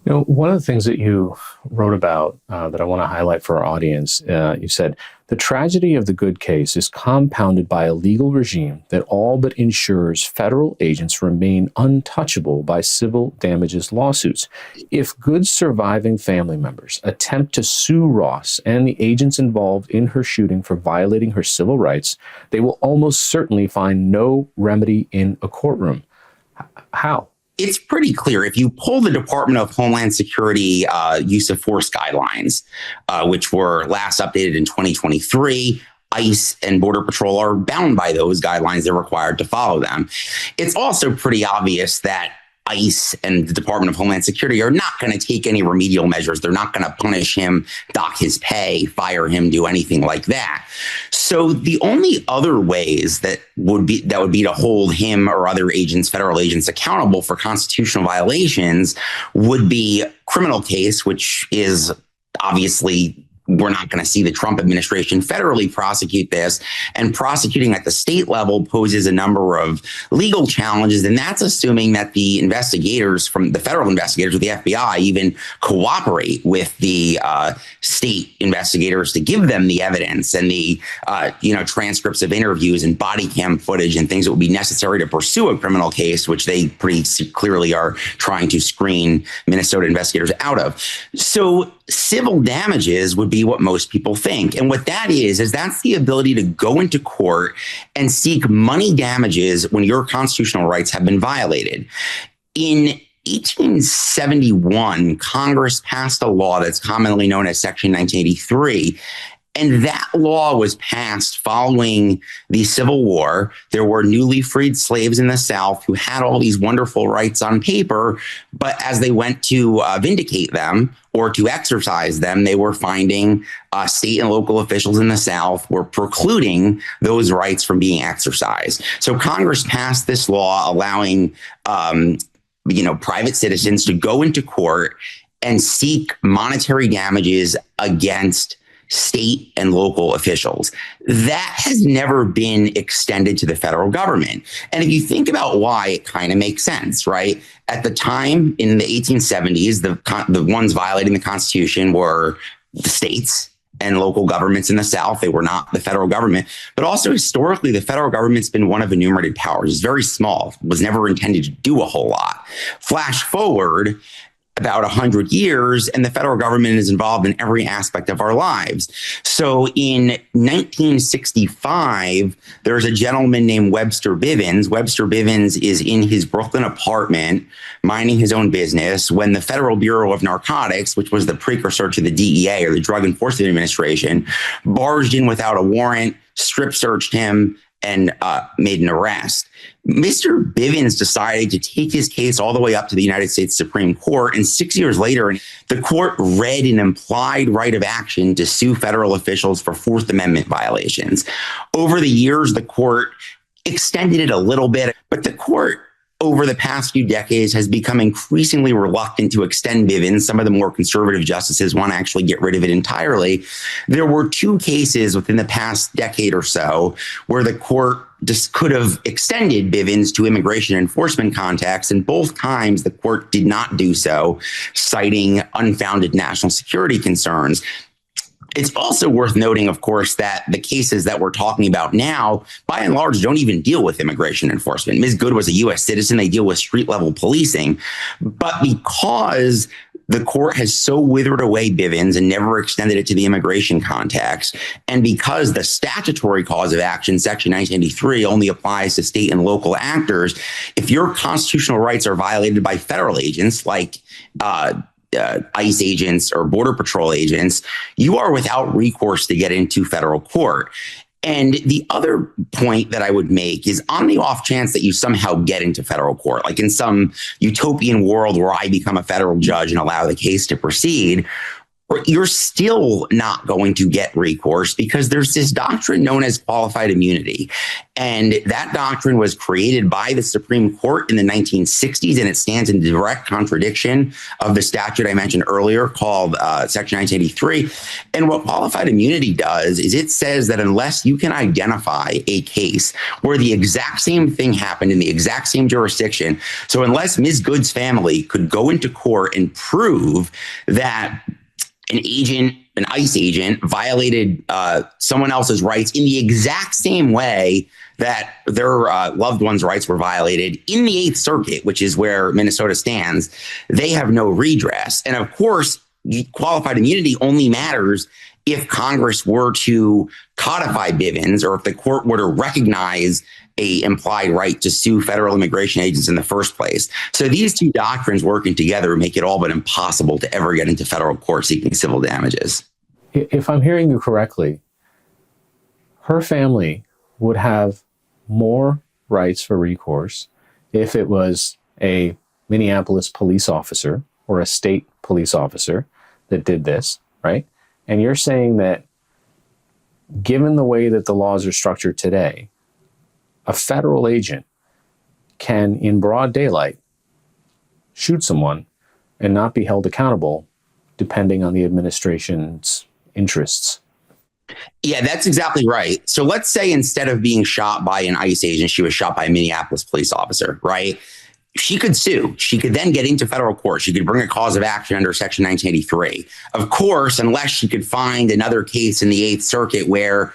One of the things that you wrote about that I want to highlight for our audience, you said, the tragedy of the Good case is compounded by a legal regime that all but ensures federal agents remain untouchable by civil damages lawsuits. If Good's surviving family members attempt to sue Ross and the agents involved in her shooting for violating her civil rights, they will almost certainly find no remedy in a courtroom. How? It's pretty clear. If you pull the Department of Homeland Security use of force guidelines, which were last updated in 2023, ICE and Border Patrol are bound by those guidelines. They're required to follow them. It's also pretty obvious that ICE and the Department of Homeland Security are not going to take any remedial measures. They're not going to punish him, dock his pay, fire him, do anything like that. So the only other ways that would be to hold him or other agents, federal agents, accountable for constitutional violations would be criminal case, which is obviously we're not going to see the Trump administration federally prosecute this, and prosecuting at the state level poses a number of legal challenges. And that's assuming that the investigators from the federal investigators with the FBI even cooperate with the state investigators to give them the evidence and the transcripts of interviews and body cam footage and things that would be necessary to pursue a criminal case, which they pretty clearly are trying to screen Minnesota investigators out of. So civil damages would be what most people think. And what that is that's the ability to go into court and seek money damages when your constitutional rights have been violated. In 1871, Congress passed a law that's commonly known as Section 1983. And that law was passed following the Civil War. There were newly freed slaves in the South who had all these wonderful rights on paper, but as they went to vindicate them or to exercise them, they were finding state and local officials in the South were precluding those rights from being exercised. So Congress passed this law allowing private citizens to go into court and seek monetary damages against state and local officials. That has never been extended to the federal government. And if you think about why, it kind of makes sense, right? At the time in the 1870s, the ones violating the Constitution were the states and local governments in the South. They were not the federal government. But also historically, the federal government's been one of enumerated powers. It's very small, was never intended to do a whole lot. Flash forward about 100 years, and the federal government is involved in every aspect of our lives. So in 1965, there's a gentleman named Webster Bivens. Webster Bivens is in his Brooklyn apartment, minding his own business, when the Federal Bureau of Narcotics, which was the precursor to the DEA or the Drug Enforcement Administration, barged in without a warrant, strip searched him, and made an arrest. Mr. Bivens decided to take his case all the way up to the United States Supreme Court. And 6 years later, the court read an implied right of action to sue federal officials for Fourth Amendment violations. Over the years, the court extended it a little bit, but the court over the past few decades has become increasingly reluctant to extend Bivens. Some of the more conservative justices want to actually get rid of it entirely. There were two cases within the past decade or so where the court just could have extended Bivens to immigration enforcement contexts, and both times the court did not do so, citing unfounded national security concerns. It's also worth noting, of course, that the cases that we're talking about now, by and large, don't even deal with immigration enforcement. Ms. Good was a U.S. citizen. They deal with street-level policing. But because the court has so withered away Bivens and never extended it to the immigration context, and because the statutory cause of action, Section 1983, only applies to state and local actors, if your constitutional rights are violated by federal agents like ICE agents or Border Patrol agents, you are without recourse to get into federal court. And the other point that I would make is, on the off chance that you somehow get into federal court, like in some utopian world where I become a federal judge and allow the case to proceed, you're still not going to get recourse because there's this doctrine known as qualified immunity. And that doctrine was created by the Supreme Court in the 1960s, and it stands in direct contradiction of the statute I mentioned earlier called Section 1983. And what qualified immunity does is it says that unless you can identify a case where the exact same thing happened in the exact same jurisdiction, so unless Ms. Good's family could go into court and prove that an ICE agent violated someone else's rights in the exact same way that their loved one's rights were violated in the Eighth Circuit, which is where Minnesota stands, they have no redress. And of course, qualified immunity only matters if Congress were to codify Bivens, or if the court were to recognize a implied right to sue federal immigration agents in the first place. So these two doctrines working together make it all but impossible to ever get into federal court seeking civil damages. If I'm hearing you correctly, her family would have more rights for recourse if it was a Minneapolis police officer or a state police officer that did this, right? And you're saying that given the way that the laws are structured today, a federal agent can, in broad daylight, shoot someone and not be held accountable depending on the administration's interests. Yeah, that's exactly right. So let's say instead of being shot by an ICE agent, she was shot by a Minneapolis police officer, right? She could sue. She could then get into federal court. She could bring a cause of action under Section 1983. Of course, unless she could find another case in the Eighth Circuit where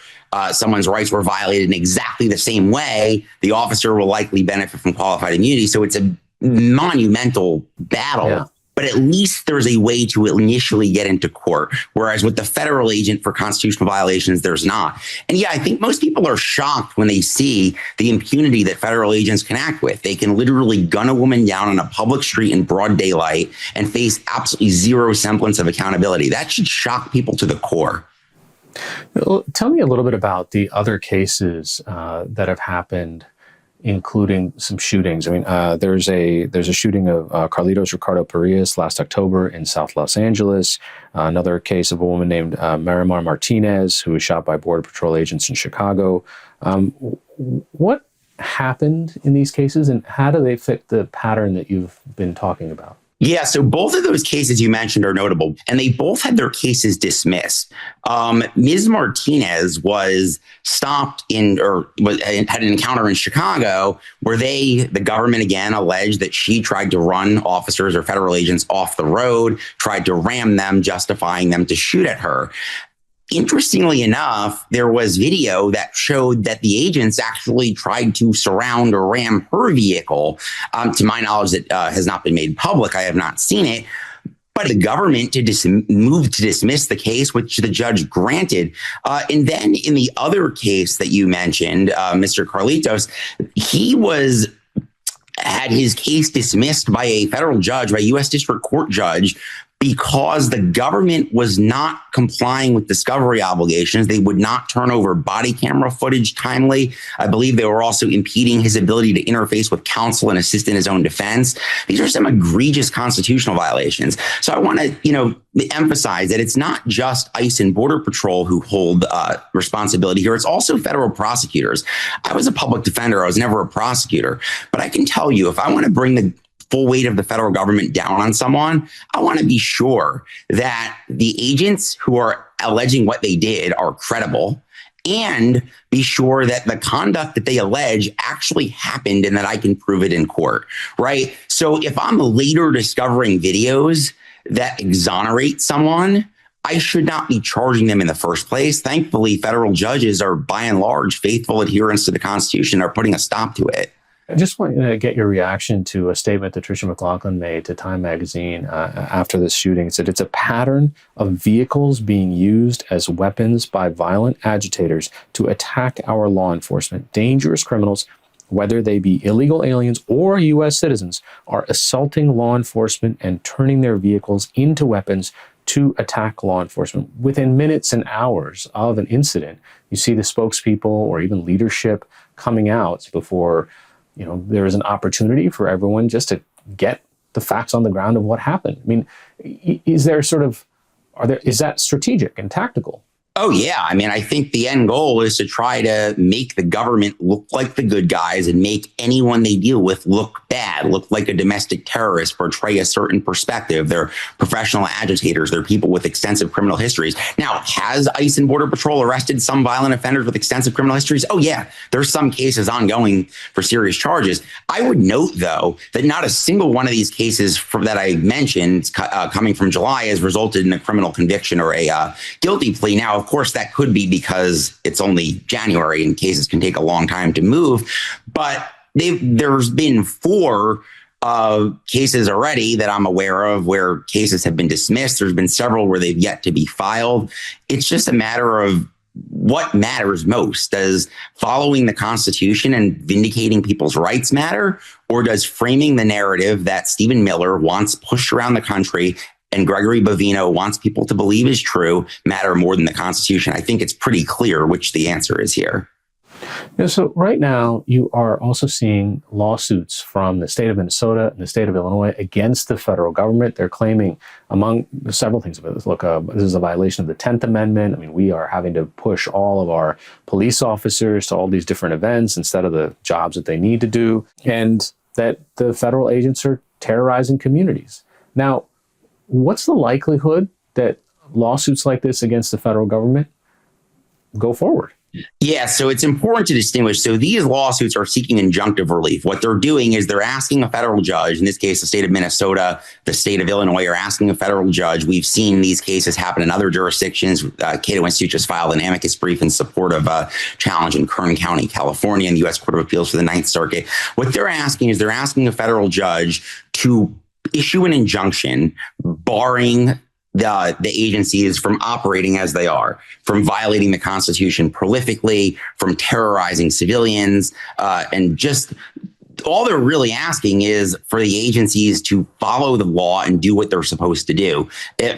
someone's rights were violated in exactly the same way, the officer will likely benefit from qualified immunity. So it's a monumental battle. Yeah. But at least there's a way to initially get into court. Whereas with the federal agent for constitutional violations, there's not. And yeah, I think most people are shocked when they see the impunity that federal agents can act with. They can literally gun a woman down on a public street in broad daylight and face absolutely zero semblance of accountability. That should shock people to the core. Tell me a little bit about the other cases that have happened, including some shootings. I mean, there's a shooting of Carlitos Ricardo Parias last October in South Los Angeles. Another case of a woman named Marimar Martinez, who was shot by Border Patrol agents in Chicago. What happened in these cases, and how do they fit the pattern that you've been talking about? Yeah, so both of those cases you mentioned are notable, and they both had their cases dismissed. Ms. Martinez was stopped had an encounter in Chicago where the government again alleged that she tried to run officers or federal agents off the road, tried to ram them, justifying them to shoot at her. Interestingly enough, there was video that showed that the agents actually tried to surround or ram her vehicle. To my knowledge, that has not been made public. I have not seen it. But the government moved to dismiss the case, which the judge granted. And then in the other case that you mentioned, Mr. Carlitos, he had his case dismissed by a federal judge, by a U.S. District Court judge, because the government was not complying with discovery obligations. They would not turn over body camera footage timely. I believe they were also impeding his ability to interface with counsel and assist in his own defense. These are some egregious constitutional violations. So I want to, emphasize that it's not just ICE and Border Patrol who hold responsibility here. It's also federal prosecutors. I was a public defender. I was never a prosecutor. But I can tell you, if I want to bring the full weight of the federal government down on someone, I want to be sure that the agents who are alleging what they did are credible, and be sure that the conduct that they allege actually happened and that I can prove it in court, right? So if I'm later discovering videos that exonerate someone, I should not be charging them in the first place. Thankfully, federal judges are by and large faithful adherents to the Constitution, are putting a stop to it. I just want to get your reaction to a statement that Tricia McLaughlin made to Time magazine after this shooting. It said it's a pattern of vehicles being used as weapons by violent agitators to attack our law enforcement. Dangerous criminals, whether they be illegal aliens or U.S. citizens, are assaulting law enforcement and turning their vehicles into weapons to attack law enforcement. Within minutes and hours of an incident, you see the spokespeople or even leadership coming out before there is an opportunity for everyone just to get the facts on the ground of what happened. I mean, is that strategic and tactical? Oh, yeah. I mean, I think the end goal is to try to make the government look like the good guys and make anyone they deal with look bad, look like a domestic terrorist, portray a certain perspective. They're professional agitators. They're people with extensive criminal histories. Now, has ICE and Border Patrol arrested some violent offenders with extensive criminal histories? Oh, yeah. There's some cases ongoing for serious charges. I would note, though, that not a single one of these cases that I mentioned coming from July has resulted in a criminal conviction or a guilty plea. Now, of course, that could be because it's only January and cases can take a long time to move. But there's been 4 cases already that I'm aware of where cases have been dismissed. There's been several where they've yet to be filed. It's just a matter of what matters most. Does following the Constitution and vindicating people's rights matter? Or does framing the narrative that Stephen Miller wants pushed around the country and Gregory Bovino wants people to believe is true matter more than the Constitution? I think it's pretty clear which the answer is here. So right now, you are also seeing lawsuits from the state of Minnesota and the state of Illinois against the federal government. They're claiming, among several things about this, look, this is a violation of the 10th Amendment. I mean, we are having to push all of our police officers to all these different events instead of the jobs that they need to do, and that the federal agents are terrorizing communities. Now, what's the likelihood that lawsuits like this against the federal government go forward? Yeah, so it's important to distinguish. So these lawsuits are seeking injunctive relief. What they're doing is they're asking a federal judge, in this case, the state of Minnesota, the state of Illinois, are asking a federal judge. We've seen these cases happen in other jurisdictions. Cato Institute just filed an amicus brief in support of a challenge in Kern County, California, in the U.S. Court of Appeals for the Ninth Circuit. What they're asking is they're asking a federal judge to issue an injunction barring the agencies from operating as they are, from violating the Constitution prolifically, from terrorizing civilians, and just all they're really asking is for the agencies to follow the law and do what they're supposed to do.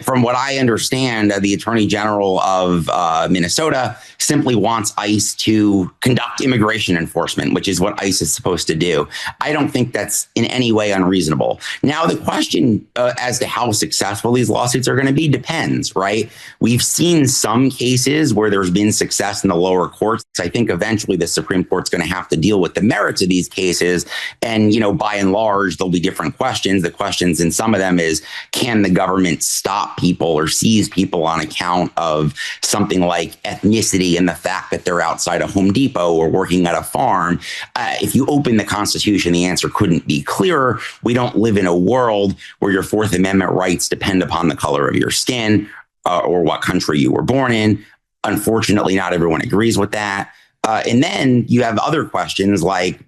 From what I understand, the Attorney General of Minnesota simply wants ICE to conduct immigration enforcement, which is what ICE is supposed to do. I don't think that's in any way unreasonable. Now, the question as to how successful these lawsuits are going to be depends, right? We've seen some cases where there's been success in the lower courts. I think eventually the Supreme Court's going to have to deal with the merits of these cases. And, you know, by and large, there'll be different questions. The questions in some of them is, can the government stop people or seize people on account of something like ethnicity and the fact that they're outside a Home Depot or working at a farm? If you open the Constitution, the answer couldn't be clearer. We don't live in a world where your Fourth Amendment rights depend upon the color of your skin or what country you were born in. Unfortunately, not everyone agrees with that. And then you have other questions like,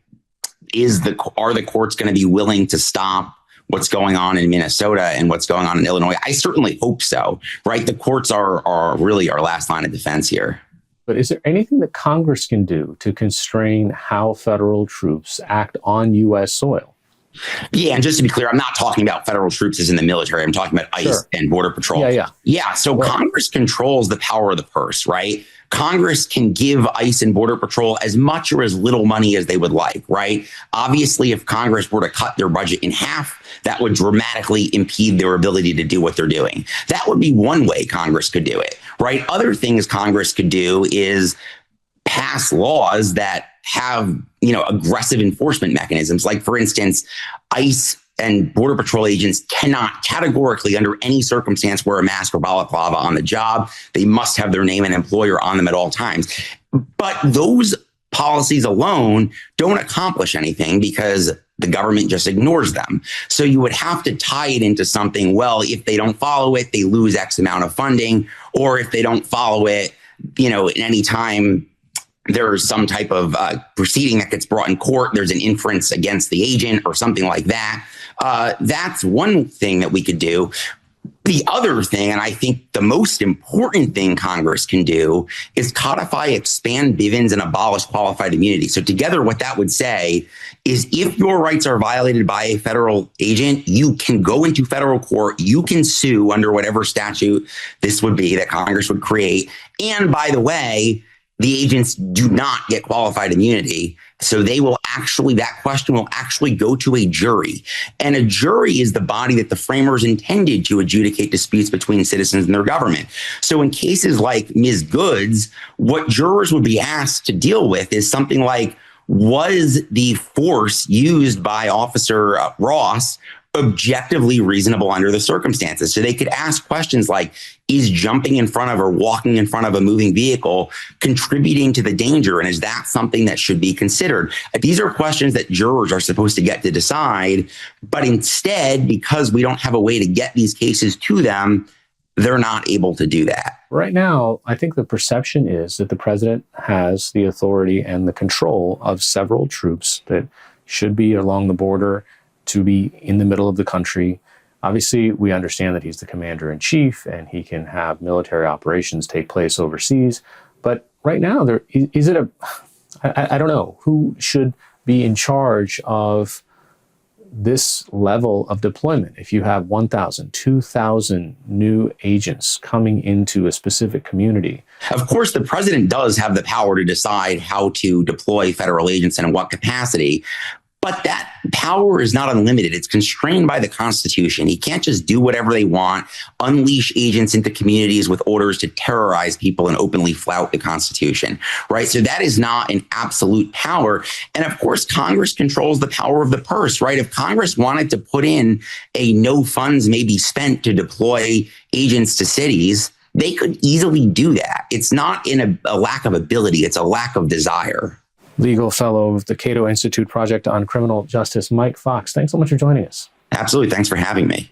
are the courts going to be willing to stop what's going on in Minnesota and what's going on in Illinois? I certainly hope so, right? The courts are really our last line of defense here. But is there anything that Congress can do to constrain how federal troops act on U.S. soil? Yeah, and just to be clear, I'm not talking about federal troops as in the military. I'm talking about ICE and Border Patrol. Yeah. So Congress controls the power of the purse, right? Congress can give ICE and Border Patrol as much or as little money as they would like, right? Obviously, if Congress were to cut their budget in half, that would dramatically impede their ability to do what they're doing. That would be one way Congress could do it, right? Other things Congress could do is pass laws that have, aggressive enforcement mechanisms. Like, for instance, ICE and Border Patrol agents cannot categorically, under any circumstance, wear a mask or balaclava on the job. They must have their name and employer on them at all times. But those policies alone don't accomplish anything because the government just ignores them. So you would have to tie it into something. Well, if they don't follow it, they lose X amount of funding. Or if they don't follow it, at any time there's some type of proceeding that gets brought in court, there's an inference against the agent or something like that. That's one thing that we could do. The other thing, and I think the most important thing Congress can do, is codify, expand Bivens, and abolish qualified immunity. So together, what that would say is if your rights are violated by a federal agent, you can go into federal court, you can sue under whatever statute this would be that Congress would create. And by the way, the agents do not get qualified immunity. So that question will actually go to a jury. And a jury is the body that the framers intended to adjudicate disputes between citizens and their government. So in cases like Ms. Goods, what jurors would be asked to deal with is something like, was the force used by Officer Ross objectively reasonable under the circumstances? So they could ask questions like, is jumping in front of or walking in front of a moving vehicle contributing to the danger? And is that something that should be considered? These are questions that jurors are supposed to get to decide. But instead, because we don't have a way to get these cases to them, they're not able to do that. Right now, I think the perception is that the president has the authority and the control of several troops that should be along the border, to be in the middle of the country. Obviously, we understand that he's the commander in chief and he can have military operations take place overseas. But right now, I don't know who should be in charge of this level of deployment. If you have 1,000, 2,000 new agents coming into a specific community. Of course, the president does have the power to decide how to deploy federal agents and in what capacity. But that power power is not unlimited. It's constrained by the Constitution. He can't just do whatever they want, unleash agents into communities with orders to terrorize people and openly flout the Constitution, right? So that is not an absolute power. And of course, Congress controls the power of the purse, right? If Congress wanted to put in a no funds may be spent to deploy agents to cities, they could easily do that. It's not in a lack of ability, it's a lack of desire. Legal fellow of the Cato Institute Project on Criminal Justice, Mike Fox, thanks so much for joining us. Absolutely. Thanks for having me.